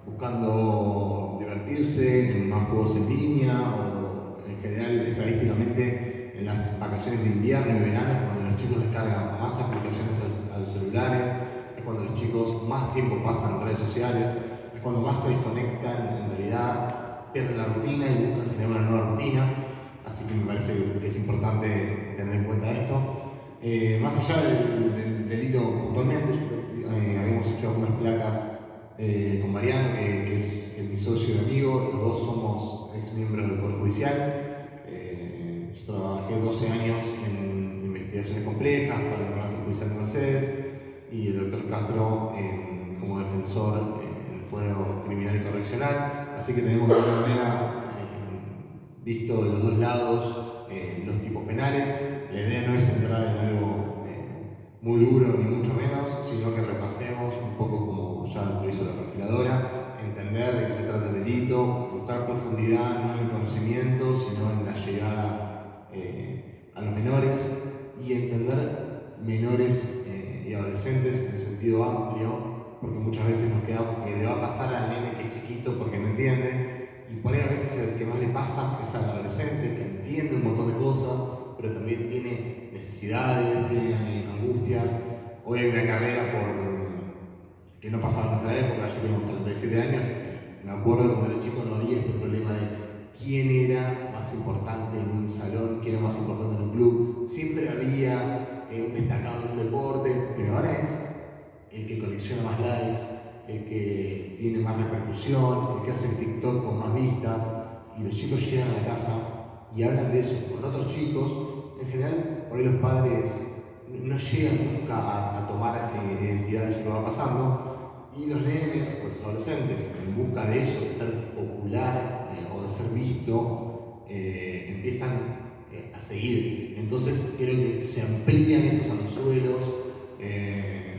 buscando divertirse en más juegos en línea o en general estadísticamente en las vacaciones de invierno y verano, cuando los chicos descargan más aplicaciones a los celulares, es cuando los chicos más tiempo pasan en redes sociales, es cuando más se desconectan, en realidad pierden la rutina y buscan generar una nueva rutina, así que me parece que es importante tener en cuenta esto. Más allá del delito puntualmente, habíamos hecho algunas placas con Mariano, que es mi socio y amigo, los dos somos ex miembros del Poder Judicial. Yo trabajé 12 años en investigaciones complejas para el Departamento Judicial de Mercedes y el doctor Castro como defensor en el Fuero Criminal y Correccional, así que tenemos de alguna manera visto de los dos lados los tipos penales. La idea no es entrar en algo muy duro ni mucho menos, sino que repasemos un poco como ya lo hizo la perfiladora, entender de qué se trata el delito, buscar profundidad no en el conocimiento, sino en la llegada a los menores y entender menores y adolescentes en sentido amplio, porque muchas veces nos quedamos que le va a pasar al nene que es chiquito porque no entiende, y por ahí a veces el que más le pasa es al adolescente que entiende un montón de cosas, pero también tiene necesidades, tiene angustias. Hoy hay una carrera que no pasaba en nuestra época, yo tengo 37 años, me acuerdo que cuando era chico no había este problema de quién era más importante en un salón, quién era más importante en un club. Siempre había un destacado en un deporte, pero ahora es el que colecciona más likes, el que tiene más repercusión, el que hace el TikTok con más vistas, y los chicos llegan a la casa y hablan de eso con otros chicos. En general, por ahí los padres no llegan nunca a tomar identidad de eso que va pasando, y los nenes o los adolescentes, en busca de eso, de ser popular o de ser visto, empiezan a seguir. Entonces creo que se amplían estos anzuelos,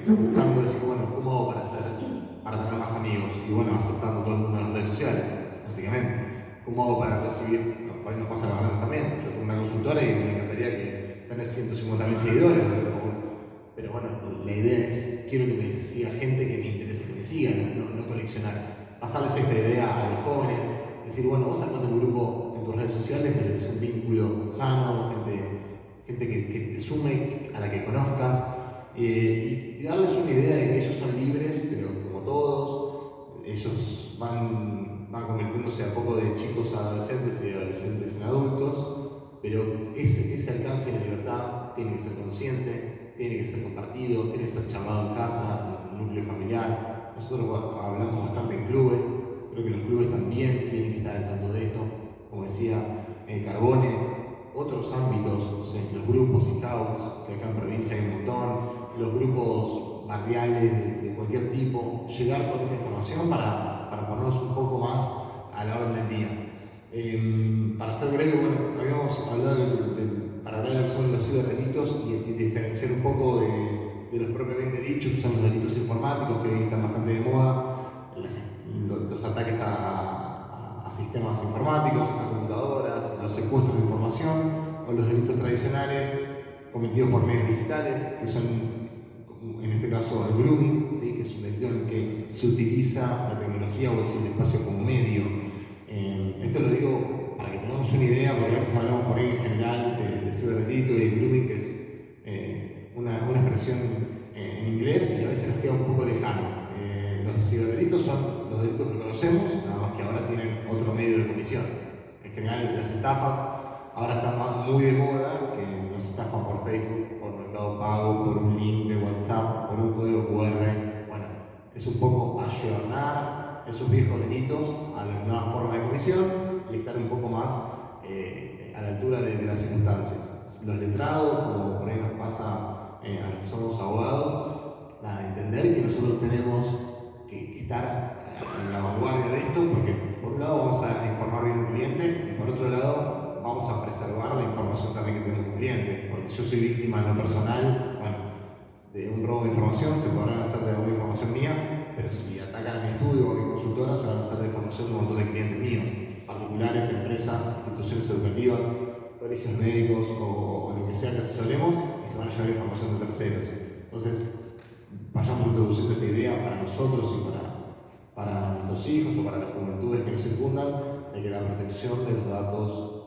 buscando decir, bueno, ¿cómo hago para tener más amigos? Y bueno, aceptando todo el mundo en las redes sociales, básicamente. ¿Cómo hago para recibir? Por ahí nos pasa la verdad también. Yo tengo una consultora y me encantaría que tenés 150.000 seguidores, pero bueno, la idea es, quiero que me siga gente que me interese que me siga, no coleccionar. Pasarles esta idea a los jóvenes, decir, bueno, vos armate un grupo en tus redes sociales, pero que es un vínculo sano, gente que te sume, a la que conozcas, y darles una idea de que ellos son libres, pero como todos, ellos van convirtiéndose a poco de chicos a adolescentes y de adolescentes en adultos, pero ese alcance de la libertad tiene que ser consciente, tiene que ser compartido, tiene que ser charlado en casa, en un núcleo familiar. Nosotros hablamos bastante en clubes, creo que los clubes también tienen que estar al tanto de esto, como decía Carbone, otros ámbitos, o sea, los grupos scouts, que acá en provincia hay un montón, los grupos barriales de cualquier tipo, llegar con esta información para ponernos un poco más a la orden del día. Para ser breve, bueno, habíamos hablado para hablar de lo que son los ciberdelitos y diferenciar un poco de los propiamente dichos, que son los delitos informáticos, que hoy están bastante de moda, los ataques a sistemas informáticos, a computadoras, los secuestros de información, o los delitos tradicionales cometidos por medios digitales, que son, en este caso, el grooming, ¿sí? Que es un delito en el que se utiliza la tecnología o el ciberespacio como medio. Esto lo digo para que tengamos una idea, porque a veces hablamos por ahí en general de ciberdelito y el grooming, que es una expresión en inglés y a veces nos queda un poco lejano. Los ciberdelitos son los delitos que conocemos, nada más que ahora tienen otro medio de comisión. En general, las estafas ahora están muy de moda, que nos estafan por Facebook, por Mercado Pago, por un link de WhatsApp, por un código QR. Bueno, es un poco ayornar esos viejos delitos a las nuevas formas de comisión y estar un poco más a la altura de las circunstancias. Los letrados, como por ahí nos pasa a los que somos abogados, entender que nosotros tenemos que estar en la vanguardia de esto, porque por un lado vamos a informar bien a un cliente y por otro lado vamos a preservar la información también que tenemos un cliente, porque si yo soy víctima en lo personal, bueno, de un robo de información, se podrán hacer de alguna información mía, pero si atacan a mi estudio o a mi consultora, se van a hacer de información de un montón de clientes míos, particulares, empresas, instituciones educativas, colegios médicos o lo que sea que asesoremos, y se van a llevar información de terceros. Entonces, vayamos introduciendo esta idea para nosotros y para nuestros hijos o para las juventudes que nos circundan, de que la protección de los datos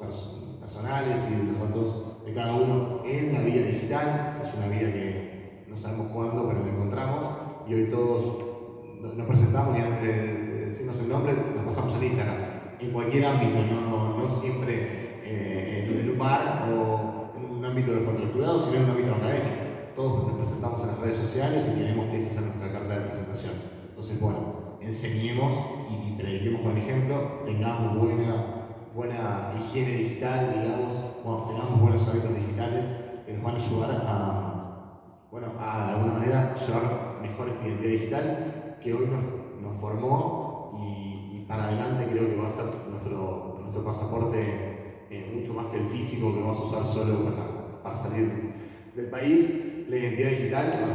personales y de los datos de cada uno en la vida digital, que es una vida que no sabemos cuándo, pero la encontramos, y hoy todos nos presentamos y antes de decirnos el nombre nos pasamos en Instagram, en cualquier ámbito, no siempre en un bar o en un ámbito descontracturado, sino en un ámbito académico. Todos nos presentamos en las redes sociales y queremos que esa sea nuestra carta de presentación. Entonces, bueno, enseñemos y prediquemos con el ejemplo, tengamos buena higiene digital, digamos, tengamos buenos hábitos digitales que nos van a ayudar a de alguna manera llevar mejor esta identidad digital que hoy nos formó y para adelante creo que va a ser nuestro pasaporte mucho más que el físico que vas a usar solo para salir del país. La identidad digital va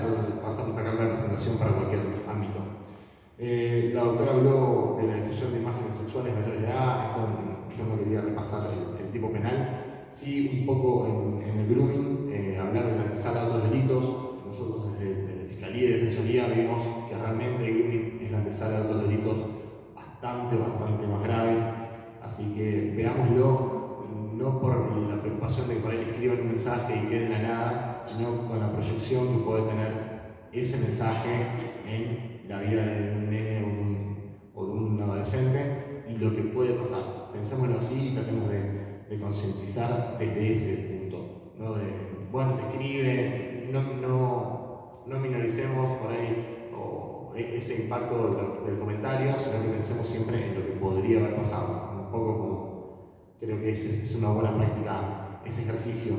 a ser nuestra carta de presentación para cualquier ámbito. La doctora habló de la difusión de imágenes sexuales menores de edad. Esto yo no quería repasar el tipo penal, Sí, un poco en el grooming, hablar de la antesala a otros delitos. Nosotros desde Fiscalía y Defensoría vimos que realmente el grooming es la antesala a otros delitos bastante más graves. Así que veámoslo, no por la preocupación de que por ahí le escriban un mensaje y quede en la nada, sino con la proyección que puede tener ese mensaje en la vida de un nene o de un adolescente y lo que puede pasar. Pensémoslo así y tratemos de concientizar desde ese punto, ¿no? Bueno, te escribe, no minoricemos por ahí ese impacto del comentario, sino que pensemos siempre en lo que podría haber pasado. Un poco como, creo que es una buena práctica ese ejercicio.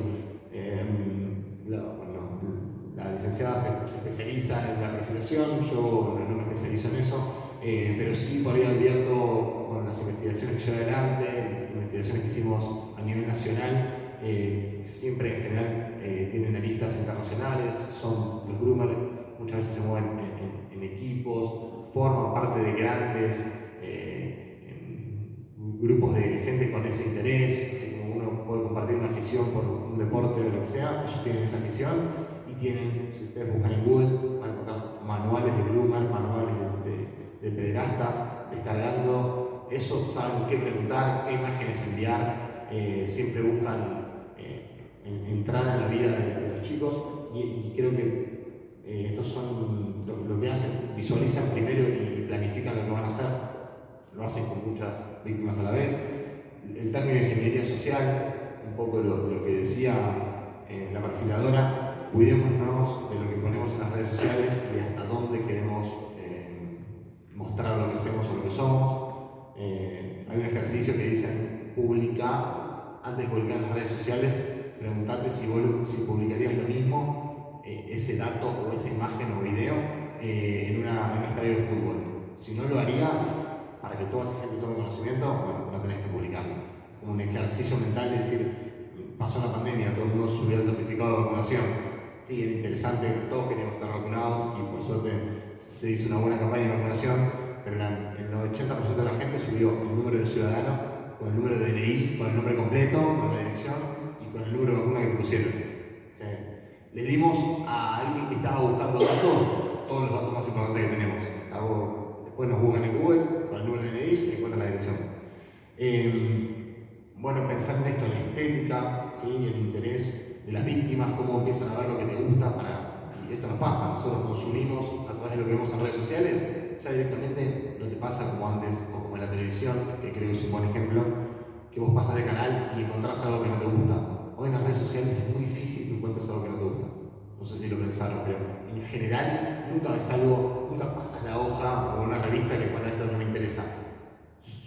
La licenciada se especializa en la perfilación, yo no me especializo en eso, pero sí por ahí advierto con las investigaciones que llevo adelante, investigaciones que hicimos a nivel nacional, siempre en general tienen aristas internacionales, son los groomers, muchas veces se mueven en equipos, forman parte de grandes grupos de gente con ese interés, así como uno puede compartir una afición por un deporte o lo que sea, ellos tienen esa afición y tienen, si ustedes buscan en Google, van a encontrar manuales de groomer, manuales de pederastas, descargando eso, saben qué preguntar, qué imágenes enviar, siempre buscan entrar en la vida de los chicos y creo que estos son lo que hacen, visualizan primero y planifican lo que van a hacer, lo hacen con muchas víctimas a la vez. El término de ingeniería social, un poco lo que decía la perfiladora, cuidémonos de lo que ponemos en las redes sociales y hasta dónde queremos mostrar lo que hacemos o lo que somos. Hay un ejercicio que dicen, publica, antes de publicar en las redes sociales, preguntarte si publicarías lo mismo, ese dato o esa imagen o video en un estadio de fútbol. Si no lo harías, para que toda esa gente tome conocimiento, bueno, no tenés que publicarlo. Como un ejercicio mental de decir, pasó la pandemia, todo el mundo subió el certificado de vacunación. Sí, era interesante, todos queríamos estar vacunados y por suerte se hizo una buena campaña de vacunación, pero el 80% de la gente subió el número de ciudadano con el número de DNI, con el nombre completo, con la dirección y con el número de vacuna que te pusieron. O sea, le dimos a alguien que estaba buscando datos, todos los datos más importantes que tenemos. O sea, después nos buscan en Google con el número de DNI y encuentran la dirección. Bueno, pensar en esto, en la estética, ¿sí? El interés de las víctimas, cómo empiezan a ver lo que te gusta y esto nos pasa, nosotros consumimos a través de lo que vemos en redes sociales, ya directamente no te pasa como antes o como en la televisión, que creo que es un buen ejemplo, que vos pasas de canal y encontrás algo que no te gusta. Hoy en las redes sociales es muy difícil que encuentres algo que no te gusta. No sé si lo pensaron, pero en general nunca ves algo, nunca pasas la hoja o una revista que bueno, esto no me interesa.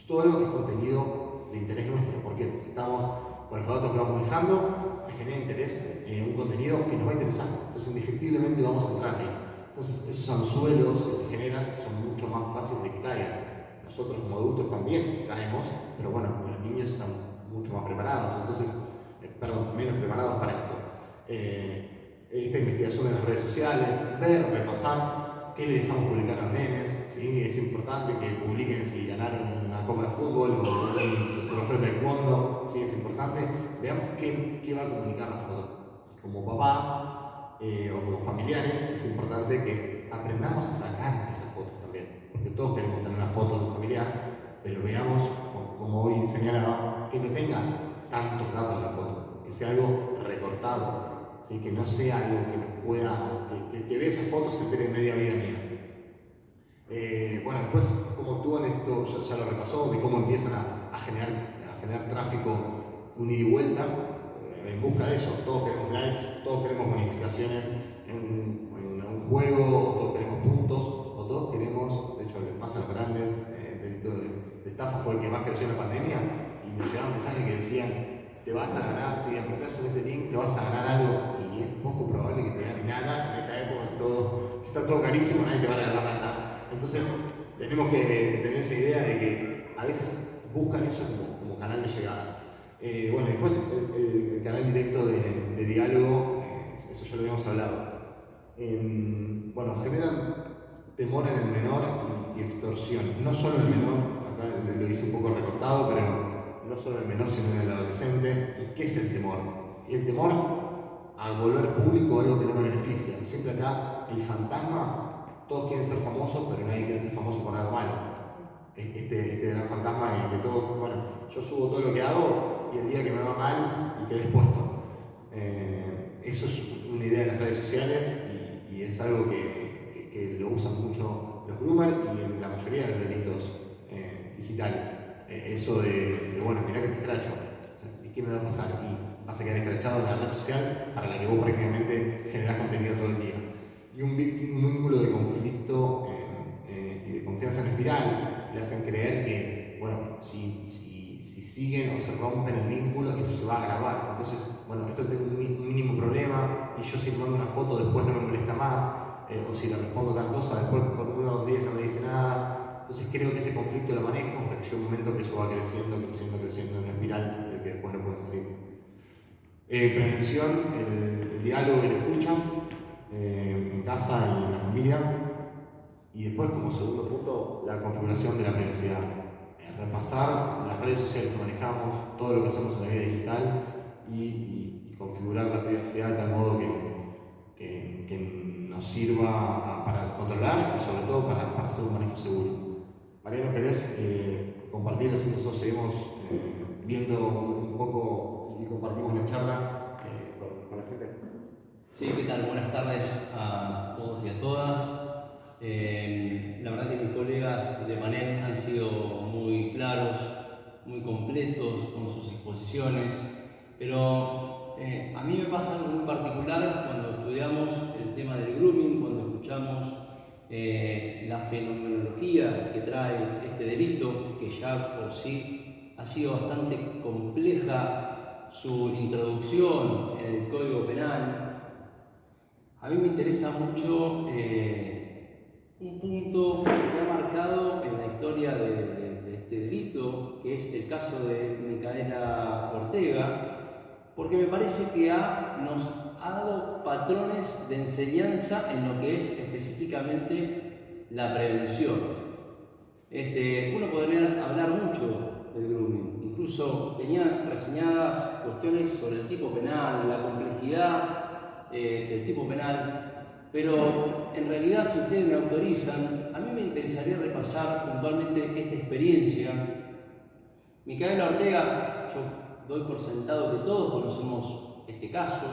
Todo lo que es contenido de interés nuestro, porque estamos con los datos que vamos dejando, se genera interés en un contenido que nos va a interesar. Entonces, indefectiblemente vamos a entrar ahí. Entonces, esos anzuelos que se generan son mucho más fáciles de que caigan. Nosotros como adultos también caemos, pero bueno, los niños están mucho más preparados, entonces, menos preparados para esto. Esta investigación de las redes sociales, ver, repasar qué le dejamos publicar a los nenes, ¿sí? Es importante que publiquen si ganaron una copa de fútbol o un trofeo de taekwondo, ¿sí? Es importante, veamos qué va a comunicar la foto. Como papás o como familiares es importante que aprendamos a sacar esas fotos también, porque todos queremos tener una foto de un familiar, pero veamos, como hoy señalaba, que no tenga tantos datos la foto, que sea algo recortado. ¿Sí? Que no sea algo que nos pueda, que vea esas fotos y se entere media vida mía. Bueno, después, cómo actúan esto, ya lo repasó, de cómo empiezan a generar tráfico un ida y vuelta, en busca de eso. Todos queremos likes, todos queremos bonificaciones en un juego, todos queremos puntos, o todos queremos, de hecho, le pasa a los grandes, delito de estafa fue el que más creció en la pandemia, y nos llegaban mensajes que decían, te vas a ganar, si apretás en este link, te vas a ganar algo, y es poco probable que te gane nada en esta época que está todo carísimo, nadie te va a regalar nada. Entonces, tenemos que tener esa idea de que a veces buscan eso como canal de llegada. Bueno, después el canal directo de diálogo, eso ya lo habíamos hablado. Bueno, generan temor en el menor y extorsión. No solo en el menor, acá lo hice un poco recortado, pero no solo en el menor, sino en el adolescente. ¿Y qué es el temor? El temor a volver público algo que no me beneficia. Siempre acá el fantasma, todos quieren ser famosos, pero nadie quiere ser famoso por algo malo. Este gran fantasma en que todos, bueno, yo subo todo lo que hago y el día que me va mal y quedé expuesto. Eso es una idea de las redes sociales y es algo que lo usan mucho los groomers y en la mayoría de los delitos digitales. Eso de, bueno, mirá que te escracho, o sea, ¿y qué me va a pasar? Y vas a quedar escrachado en la red social para la que vos prácticamente generás contenido todo el día. Y un vínculo de conflicto y de confianza en espiral le hacen creer que, bueno, si siguen o se rompen el vínculo, esto se va a agravar. Entonces, bueno, esto tiene un mínimo problema y yo si le mando una foto después no me molesta más, o si le respondo tal cosa, después por 1 o 2 días no me dice nada. Entonces creo que ese conflicto lo manejo hasta que llega un momento que eso va creciendo en una espiral de que después no puede salir. Prevención, el diálogo y la escucha en casa y en la familia. Y después, como segundo punto, la configuración de la privacidad. Repasar las redes sociales que manejamos, todo lo que hacemos en la vida digital y configurar la privacidad de tal modo que nos sirva para controlar y sobre todo para hacer un manejo seguro. Mariano, ¿querés compartir? Así nosotros seguimos viendo un poco y compartimos la charla con la gente. Sí, ¿qué tal? Buenas tardes a todos y a todas. La verdad que mis colegas de panel han sido muy claros, muy completos con sus exposiciones, pero a mí me pasa algo muy particular cuando estudiamos el tema del grooming, cuando escuchamos la fenomenología que trae este delito, que ya por sí ha sido bastante compleja su introducción en el Código Penal. A mí me interesa mucho un punto que ha marcado en la historia de este delito, que es el caso de Micaela Ortega, porque me parece que nos ha dado patrones de enseñanza en lo que es específicamente la prevención. Uno podría hablar mucho del grooming, incluso tenía reseñadas cuestiones sobre el tipo penal, la complejidad del tipo penal, pero en realidad, si ustedes me autorizan, a mí me interesaría repasar puntualmente esta experiencia. Micaela Ortega, yo doy por sentado que todos conocemos este caso.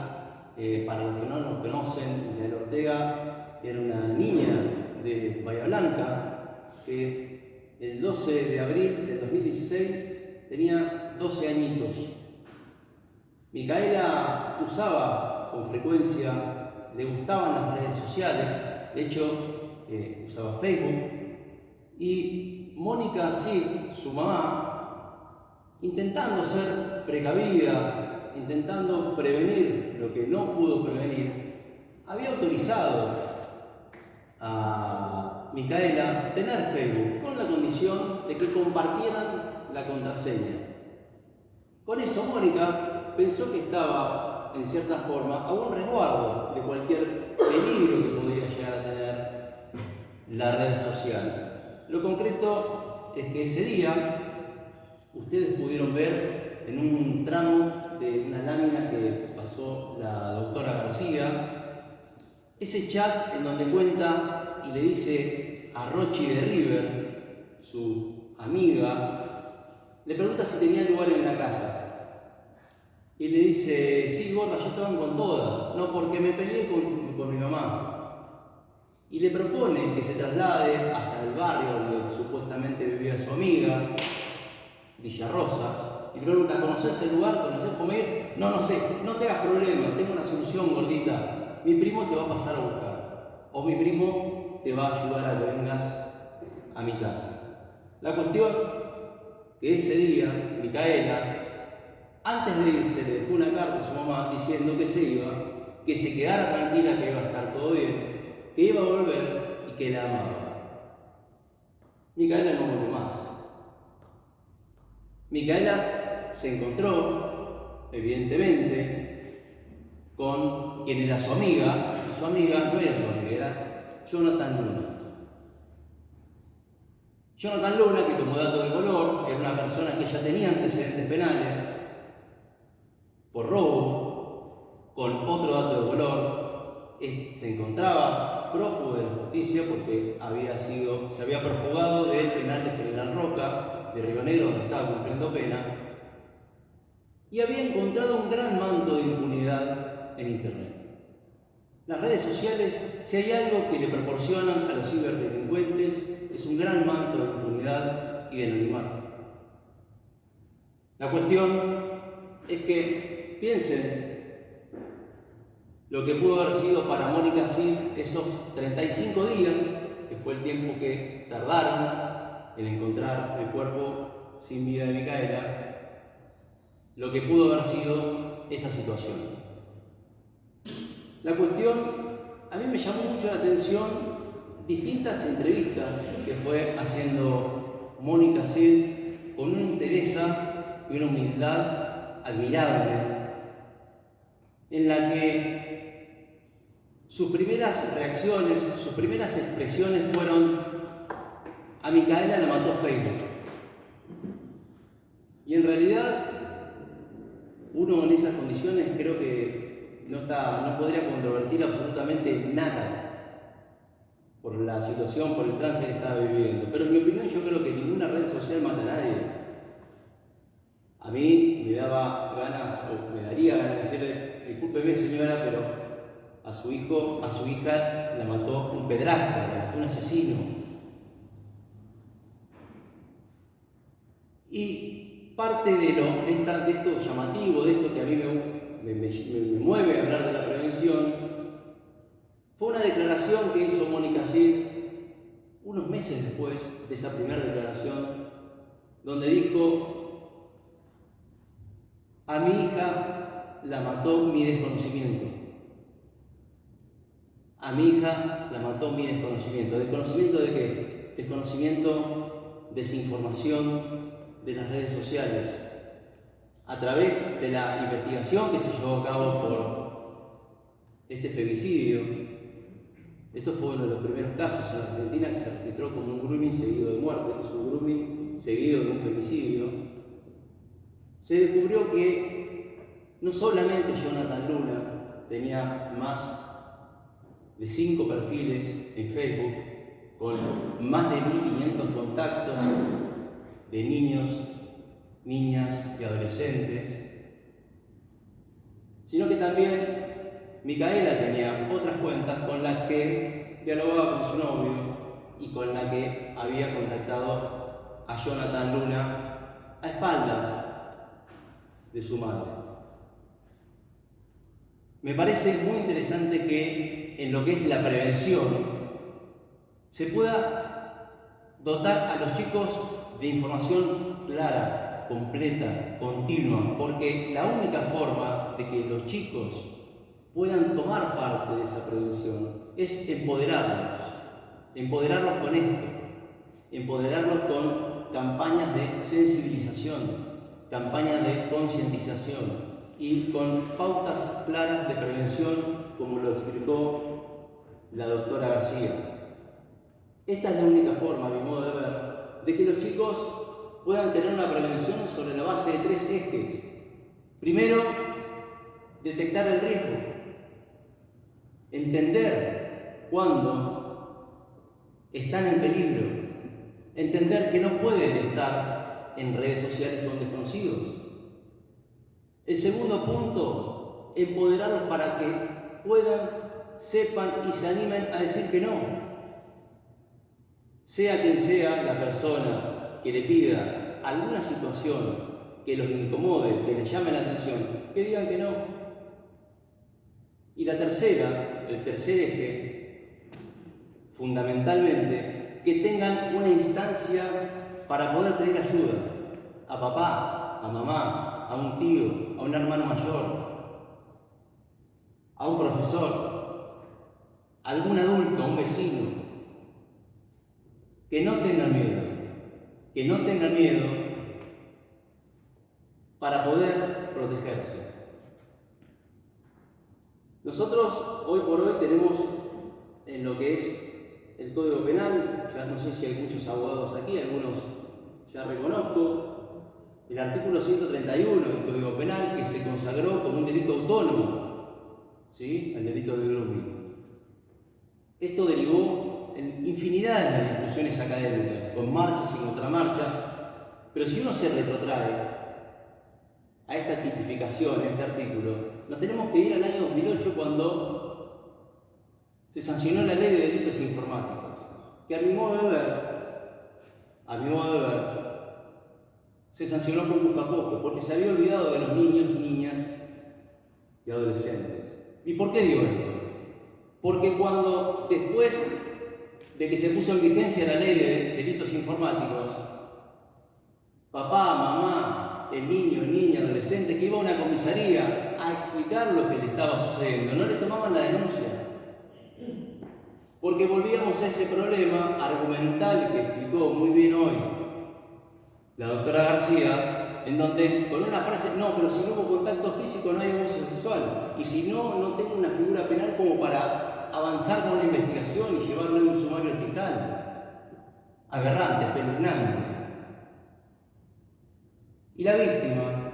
Para los que no nos conocen, Micaela Ortega era una niña de Bahía Blanca que el 12 de abril del 2016 tenía 12 añitos. Micaela usaba con frecuencia, le gustaban las redes sociales, de hecho usaba Facebook, y Mónica Cid, su mamá, intentando ser precavida, intentando prevenir lo que no pudo prevenir, había autorizado a Micaela tener Facebook con la condición de que compartieran la contraseña. Con eso Mónica pensó que estaba, en cierta forma, a un resguardo de cualquier peligro que podría llegar a tener la red social. Lo concreto es que ese día ustedes pudieron ver en un tramo de una lámina que pasó la doctora García, ese chat en donde cuenta y le dice a Rochi de River, su amiga, le pregunta si tenía lugar en la casa. Y le dice, sí, gorda, yo estaba con todas, no, porque me peleé con mi mamá. Y le propone que se traslade hasta el barrio donde supuestamente vivía su amiga, Villa Rosas, y le pregunta, ¿conoces el lugar? ¿Conoces cómo ir? No sé, no te hagas problema, tengo una solución, gordita. Mi primo te va a pasar a buscar, o mi primo te va a ayudar a que vengas a mi casa. La cuestión que ese día, Micaela, antes de irse, le dejó una carta a su mamá diciendo que se iba, que se quedara tranquila, que iba a estar todo bien, que iba a volver y que la amaba. Micaela no volvió más. Micaela se encontró, evidentemente, con quien era su amiga, y su amiga no era su amiga, era Jonathan Luna. Jonathan Luna, que como dato de color, era una persona que ya tenía antecedentes se encontraba prófugo de la justicia porque se había profugado del penal de General Roca, de Río Negro, donde estaba cumpliendo pena, y había encontrado un gran manto de impunidad en Internet. Las redes sociales, si hay algo que le proporcionan a los ciberdelincuentes, es un gran manto de impunidad y de anonimato. La cuestión es que piensen lo que pudo haber sido para Mónica Cid esos 35 días, que fue el tiempo que tardaron en encontrar el cuerpo sin vida de Micaela, lo que pudo haber sido esa situación. La cuestión, a mí me llamó mucho la atención distintas entrevistas que fue haciendo Mónica Cid con una entereza y una humildad admirable, en la que sus primeras reacciones, sus primeras expresiones fueron: a Micaela la mató Facebook. Y en realidad, uno en esas condiciones creo que no podría controvertir absolutamente nada por la situación, por el trance que estaba viviendo. Pero en mi opinión, yo creo que ninguna red social mata a nadie. A mí me daba ganas, o me daría ganas de decirle: discúlpeme señora, pero a su hija la mató un pedrastra, la mató un asesino. Y parte de esto llamativo, de esto que a mí me mueve a hablar de la prevención, fue una declaración que hizo Mónica Cid unos meses después de esa primera declaración, donde dijo: a mi hija la mató mi desconocimiento. A mi hija la mató mi desconocimiento. ¿Desconocimiento de qué? Desconocimiento, desinformación de las redes sociales. A través de la investigación que se llevó a cabo por este femicidio, esto fue uno de los primeros casos en Argentina que se registró como un grooming seguido de muerte, es un grooming seguido de un femicidio. Se descubrió que no solamente Jonathan Luna tenía más de 5 perfiles en Facebook, con más de 1.500 contactos de niños, niñas y adolescentes, sino que también Micaela tenía otras cuentas con las que dialogaba con su novio y con las que había contactado a Jonathan Luna a espaldas de su madre. Me parece muy interesante que en lo que es la prevención se pueda dotar a los chicos de información clara, completa, continua, porque la única forma de que los chicos puedan tomar parte de esa prevención es empoderarlos con esto, empoderarlos con campañas de sensibilización, campañas de concientización y con pautas claras de prevención, como lo explicó la doctora García. Esta es la única forma, a mi modo de ver, de que los chicos puedan tener una prevención sobre la base de 3 ejes. Primero, detectar el riesgo, entender cuándo están en peligro, entender que no pueden estar en redes sociales con desconocidos. El segundo punto, empoderarlos para que puedan, sepan y se animen a decir que no. Sea quien sea la persona que le pida alguna situación que los incomode, que les llame la atención, que digan que no. Y la tercera, el tercer eje, fundamentalmente, que tengan una instancia para poder pedir ayuda a papá, a mamá, a un tío, a un hermano mayor, a un profesor, a algún adulto, a un vecino. Que no tengan miedo para poder protegerse. Nosotros hoy por hoy tenemos en lo que es el Código Penal, ya no sé si hay muchos abogados aquí, algunos ya reconozco, el artículo 131 del Código Penal, que se consagró como un delito autónomo, ¿sí? El delito de grooming. Esto derivó en infinidad de discusiones académicas, con marchas y contramarchas, pero si uno se retrotrae a esta tipificación, a este artículo, nos tenemos que ir al año 2008 cuando se sancionó la ley de delitos informáticos, que a mi modo de ver, se sancionó con gusto a poco, porque se había olvidado de los niños, niñas y adolescentes. ¿Y por qué digo esto? Porque cuando, después de que se puso en vigencia la ley de delitos informáticos, papá, mamá, el niño, niña, adolescente que iba a una comisaría a explicar lo que le estaba sucediendo, no le tomaban la denuncia. Porque volvíamos a ese problema argumental que explicó muy bien hoy la doctora García, en donde con una frase, no, pero si no hubo contacto físico no hay abuso sexual, y si no, no tengo una figura penal como para avanzar con una investigación y llevarlo a un sumario fiscal. Aberrante, espeluznante. Y la víctima,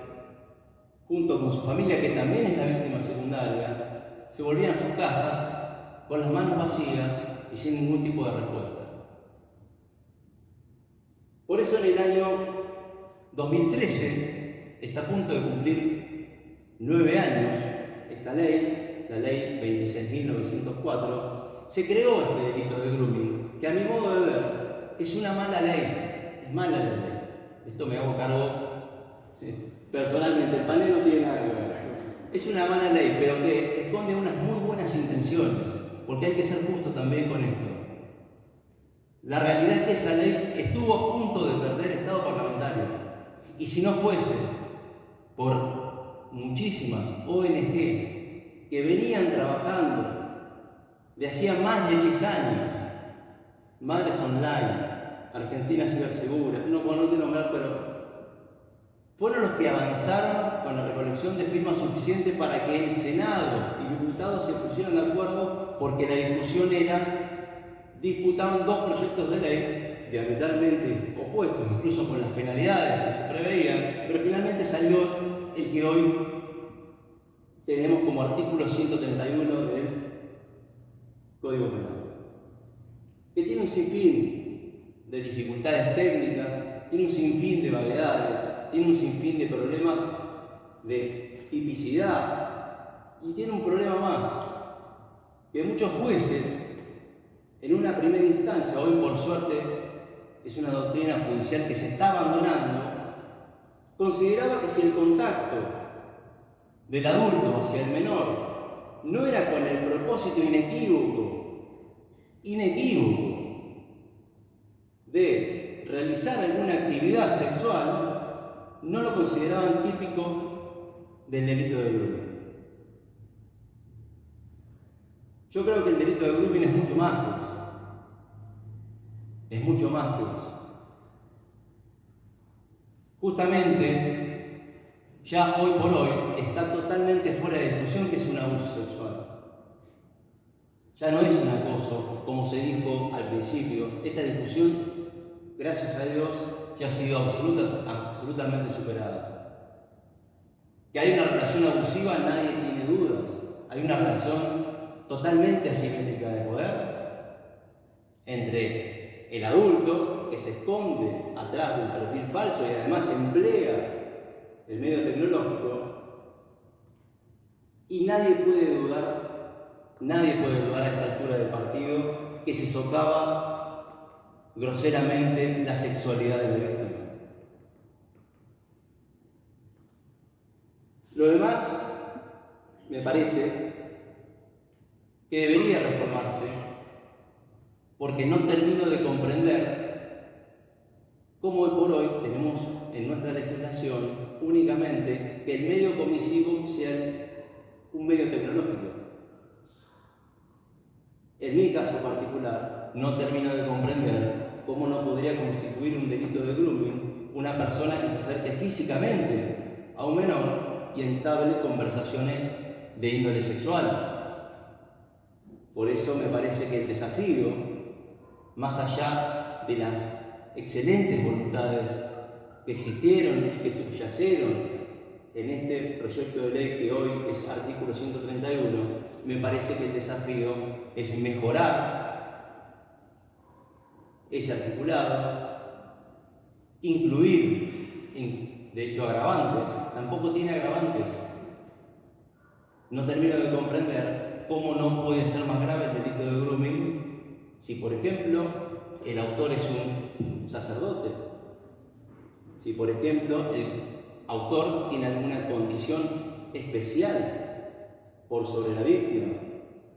junto con su familia, que también es la víctima secundaria, se volvían a sus casas con las manos vacías y sin ningún tipo de respuesta. Por eso en el año 2013 está a punto de cumplir 9 años esta ley, la ley 26.904, se creó este delito de grooming, que a mi modo de ver es una mala ley, es mala la ley. Esto me hago cargo personalmente, el panel no tiene nada que ver. Es una mala ley, pero que esconde unas muy buenas intenciones, porque hay que ser justo también con esto. La realidad es que esa ley estuvo a punto de perder estado parlamentario. Y si no fuese por muchísimas ONGs que venían trabajando de hacía más de 10 años, Madres Online, Argentina Cibersegura, no quiero nombrar, pero fueron los que avanzaron con la recolección de firmas suficientes para que el Senado y diputados se pusieran de acuerdo, porque la discusión era, disputaban dos proyectos de ley diametralmente opuestos, incluso con las penalidades que se preveían, pero finalmente salió el que hoy tenemos como artículo 131 del Código Penal, que tiene un sinfín de dificultades técnicas, tiene un sinfín de vaguedades, tiene un sinfín de problemas de tipicidad y tiene un problema más, que muchos jueces, en una primera instancia, hoy por suerte es una doctrina judicial que se está abandonando, consideraba que si el contacto del adulto hacia el menor no era con el propósito inequívoco de realizar alguna actividad sexual, no lo consideraban típico del delito de grooming. Yo creo que el delito de grooming es mucho más que eso. Es mucho más que eso. Justamente, ya hoy por hoy está totalmente fuera de discusión que es un abuso sexual. Ya no es un acoso, como se dijo al principio. Esta discusión, gracias a Dios, ya ha sido absolutamente superada. Que hay una relación abusiva, nadie tiene dudas. Hay una relación totalmente asimétrica de poder entre el adulto, que se esconde atrás de un perfil falso y además emplea el medio tecnológico, y nadie puede dudar a esta altura del partido que se socava groseramente la sexualidad de la víctima. Lo demás me parece que debería reformarse, porque no termino de comprender cómo hoy por hoy tenemos en nuestra legislación únicamente que el medio comisivo sea un medio tecnológico. En mi caso particular, no termino de comprender cómo no podría constituir un delito de grooming una persona que se acerque físicamente a un menor y entable conversaciones de índole sexual. Por eso me parece que el desafío, más allá de las excelentes voluntades que existieron y que subyacieron en este proyecto de ley que hoy es artículo 131, me parece que el desafío es mejorar ese articulado, incluir, de hecho, agravantes. Tampoco tiene agravantes. No termino de comprender cómo no puede ser más grave el delito de grooming si, por ejemplo, el autor es un sacerdote. Si, por ejemplo, el autor tiene alguna condición especial por sobre la víctima,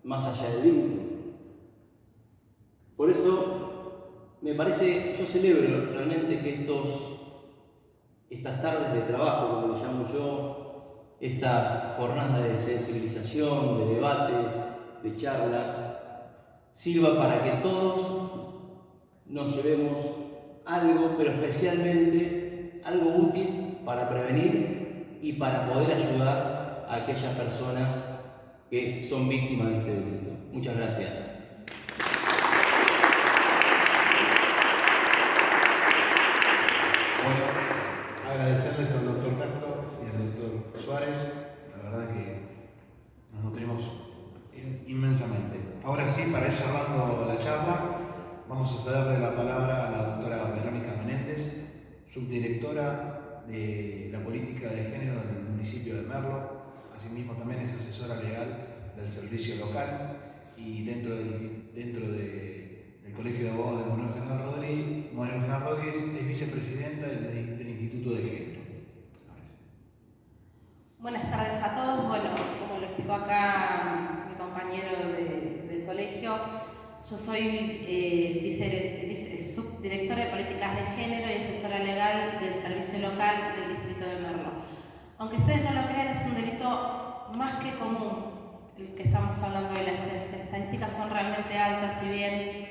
más allá del vínculo. Por eso, me parece, yo celebro realmente que estas tardes de trabajo, como le llamo yo, estas jornadas de sensibilización, de debate, de charlas, sirva para que todos nos llevemos algo, pero especialmente algo útil para prevenir y para poder ayudar a aquellas personas que son víctimas de este delito. Muchas gracias. Bueno, agradecerles al doctor Castro y al doctor Suárez. La verdad que nos nutrimos inmensamente. Ahora sí, para ir cerrando la charla, vamos a cederle la palabra a la doctora Verónica Menéndez, subdirectora de la política de género del municipio de Merlo. Asimismo, también es asesora legal del servicio local y dentro del Colegio de Abogados de Moreno General Rodríguez es vicepresidenta del Instituto de Género. Buenas tardes a todos. Bueno, como lo explicó acá mi compañero del colegio, yo soy subdirectora de políticas de género y asesora legal del servicio local del distrito de Merlo. Aunque ustedes no lo crean, es un delito más que común el que estamos hablando de. Las estadísticas son realmente altas, si bien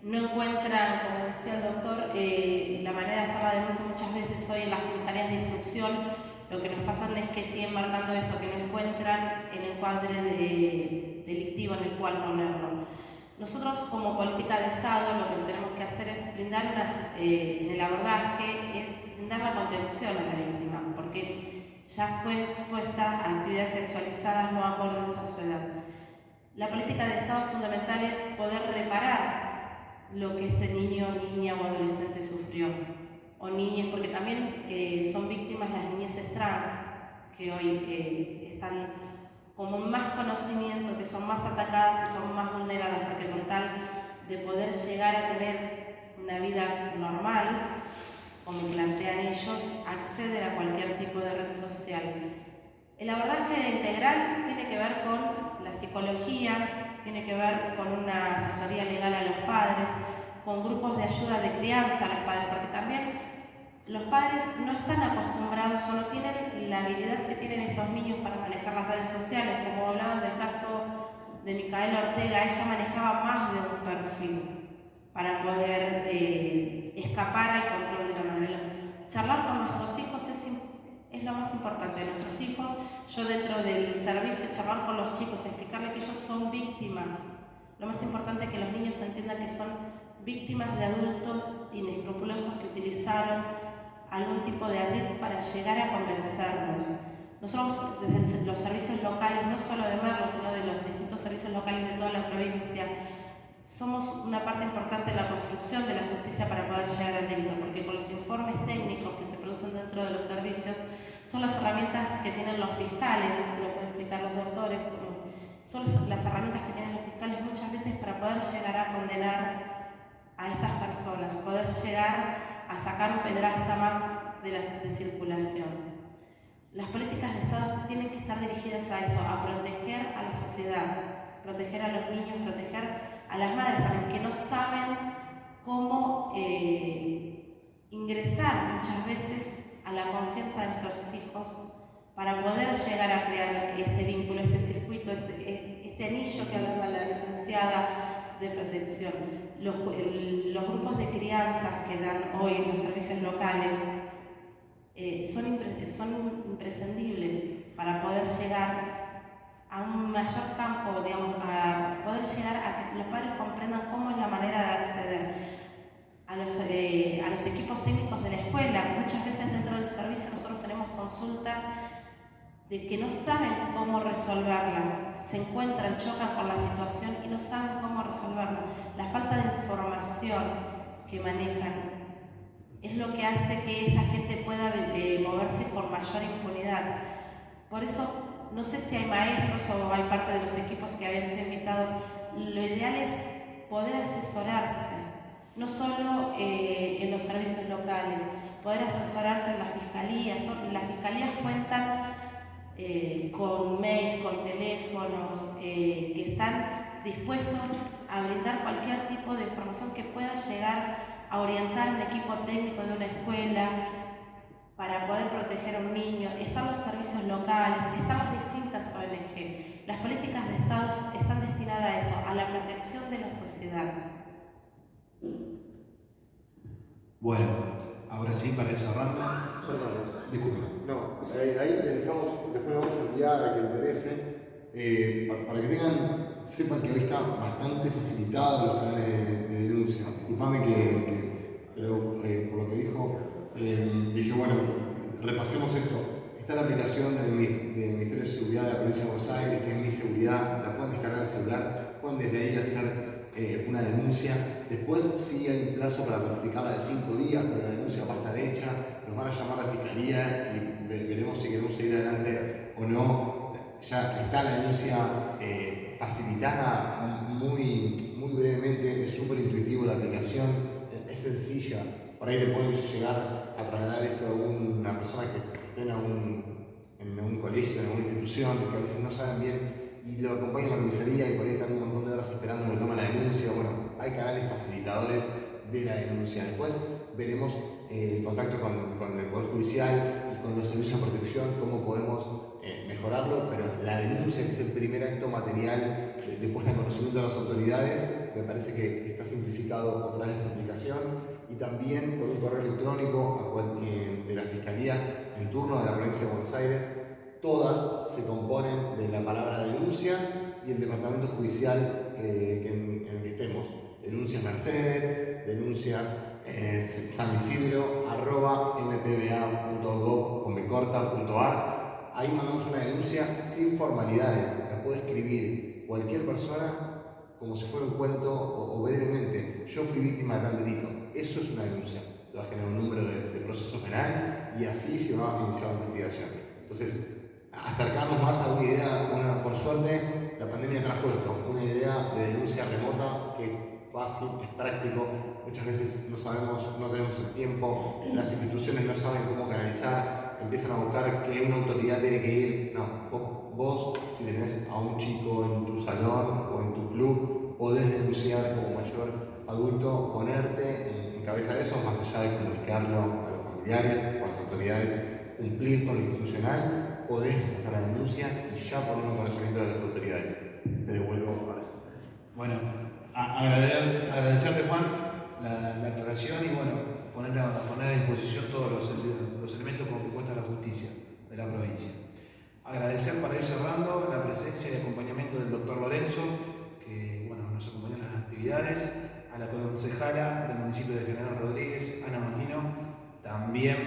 no encuentran, como decía el doctor, la manera de hacer la denuncia muchas veces hoy en las comisarías de instrucción. Lo que nos pasa es que siguen marcando esto, que no encuentran el encuadre delictivo en el cual ponerlo. Nosotros, como política de Estado, lo que tenemos que hacer es brindar en el abordaje, es brindar la contención a la víctima, porque ya fue expuesta a actividades sexualizadas no acordes a su edad. La política de Estado fundamental es poder reparar lo que este niño, niña o adolescente sufrió, o niñas, porque también son víctimas las niñeces trans, que hoy están como más conocimiento, que son más atacadas y son más vulneradas, porque con tal de poder llegar a tener una vida normal, como plantean ellos, acceden a cualquier tipo de red social. El abordaje integral tiene que ver con la psicología, tiene que ver con una asesoría legal a los padres, con grupos de ayuda de crianza a los padres, porque también los padres no están acostumbrados o no tienen la habilidad que tienen estos niños para manejar las redes sociales. Como hablaban del caso de Micaela Ortega, ella manejaba más de un perfil para poder escapar al control de la madre. Charlar con nuestros hijos es lo más importante de nuestros hijos. Yo dentro del servicio, charlar con los chicos, explicarles que ellos son víctimas. Lo más importante es que los niños entiendan que son víctimas de adultos inescrupulosos que utilizaron algún tipo de ardid para llegar a convencerlos. Nosotros desde los servicios locales, no solo de Merlo, sino de los distintos servicios locales de toda la provincia, somos una parte importante de la construcción de la justicia para poder llegar al delito, porque con los informes técnicos que se producen dentro de los servicios son las herramientas que tienen los fiscales, lo pueden explicar los doctores, son las herramientas que tienen los fiscales muchas veces para poder llegar a condenar a estas personas, poder llegar a sacar un pedrasta más de circulación. Las políticas de Estado tienen que estar dirigidas a esto, a proteger a la sociedad, proteger a los niños, proteger a las madres también, que no saben cómo ingresar muchas veces a la confianza de nuestros hijos para poder llegar a crear este vínculo, este circuito, este anillo que hablaba la licenciada de protección. Los grupos de crianzas que dan hoy en los servicios locales son imprescindibles para poder llegar a un mayor campo, digamos, a poder llegar a que los padres comprendan cómo es la manera de acceder a los equipos técnicos de la escuela. Muchas veces dentro del servicio nosotros tenemos consultas de que no saben cómo resolverla, se encuentran, chocan con la situación y no saben cómo resolverla. La falta de información que manejan es lo que hace que esta gente pueda moverse con mayor impunidad. Por eso, no sé si hay maestros o hay parte de los equipos que habían sido invitados, lo ideal es poder asesorarse, no solo en los servicios locales, poder asesorarse en las fiscalías. Las fiscalías cuentan con mails, con teléfonos, que están dispuestos a brindar cualquier tipo de información que pueda llegar a orientar a un equipo técnico de una escuela para poder proteger a un niño. Están los servicios locales, están las distintas ONG. Las políticas de Estado están destinadas a esto, a la protección de la sociedad. Bueno, ahora sí, para ir cerrando. Perdón. Disculpe. No, ahí les dejamos, después lo vamos a enviar a quien le interese, para que sepan que hoy está bastante facilitado los canales de denuncia. Disculpame pero por lo que dijo, dije, bueno, repasemos esto. Está la aplicación del Ministerio de Seguridad de la Provincia de Buenos Aires, que es Mi Seguridad, la pueden descargar al celular, pueden desde ahí hacer una denuncia. Después sí hay un plazo para notificarla de 5 días, pero la denuncia va a estar hecha, nos van a llamar a la fiscalía y veremos si queremos seguir adelante o no. Ya está la denuncia facilitada muy brevemente, es súper intuitivo la aplicación, es sencilla. Por ahí le pueden llegar a trasladar esto a una persona que esté en un colegio, en alguna institución, que a veces no saben bien, y lo acompañan a la comisaría y por ahí están un montón de horas esperando que tomen la denuncia. Bueno, hay canales facilitadores de la denuncia. Después veremos el contacto con el Poder Judicial y con los servicios de protección, cómo podemos mejorarlo, pero la denuncia, que es el primer acto material de puesta en conocimiento de las autoridades, me parece que está simplificado a través de esa aplicación, y también por un correo electrónico de las fiscalías en turno de la Provincia de Buenos Aires. Todas se componen de la palabra denuncias y el departamento judicial en el que estemos. Denuncias Mercedes, denuncias San Isidro, @mpba.gov.ar. Ahí mandamos una denuncia sin formalidades. La puede escribir cualquier persona como si fuera un cuento o brevemente. Yo fui víctima de tal delito. Eso es una denuncia. Se va a generar un número de proceso penal y así se va a iniciar la investigación. Entonces, acercarnos más a una idea, por suerte, la pandemia trajo esto, una idea de denuncia remota que es fácil, es práctico. Muchas veces no sabemos, no tenemos el tiempo, las instituciones no saben cómo canalizar, empiezan a buscar que una autoridad tiene que ir. No, vos si tenés a un chico en tu salón o en tu club, podés denunciar como mayor adulto, ponerte en cabeza de eso, más allá de comunicarlo a los familiares o a las autoridades, cumplir con lo institucional, podés hacer la denuncia y ya poner un conocimiento de las autoridades. Te devuelvo para eso. Bueno, agradecerte, Juan, la aclaración y bueno, poner a disposición todos los elementos con que cuenta la justicia de la provincia. Agradecer, para ir cerrando, la presencia y acompañamiento del doctor Lorenzo, que bueno, nos acompañó en las actividades, a la concejala del municipio de General Rodríguez, Ana Martino, también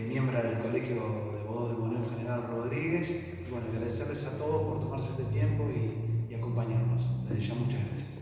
miembro del Colegio de Abogados del Moreno General Rodríguez, y bueno, agradecerles a todos por tomarse este tiempo y acompañarnos. Desde ya, muchas gracias.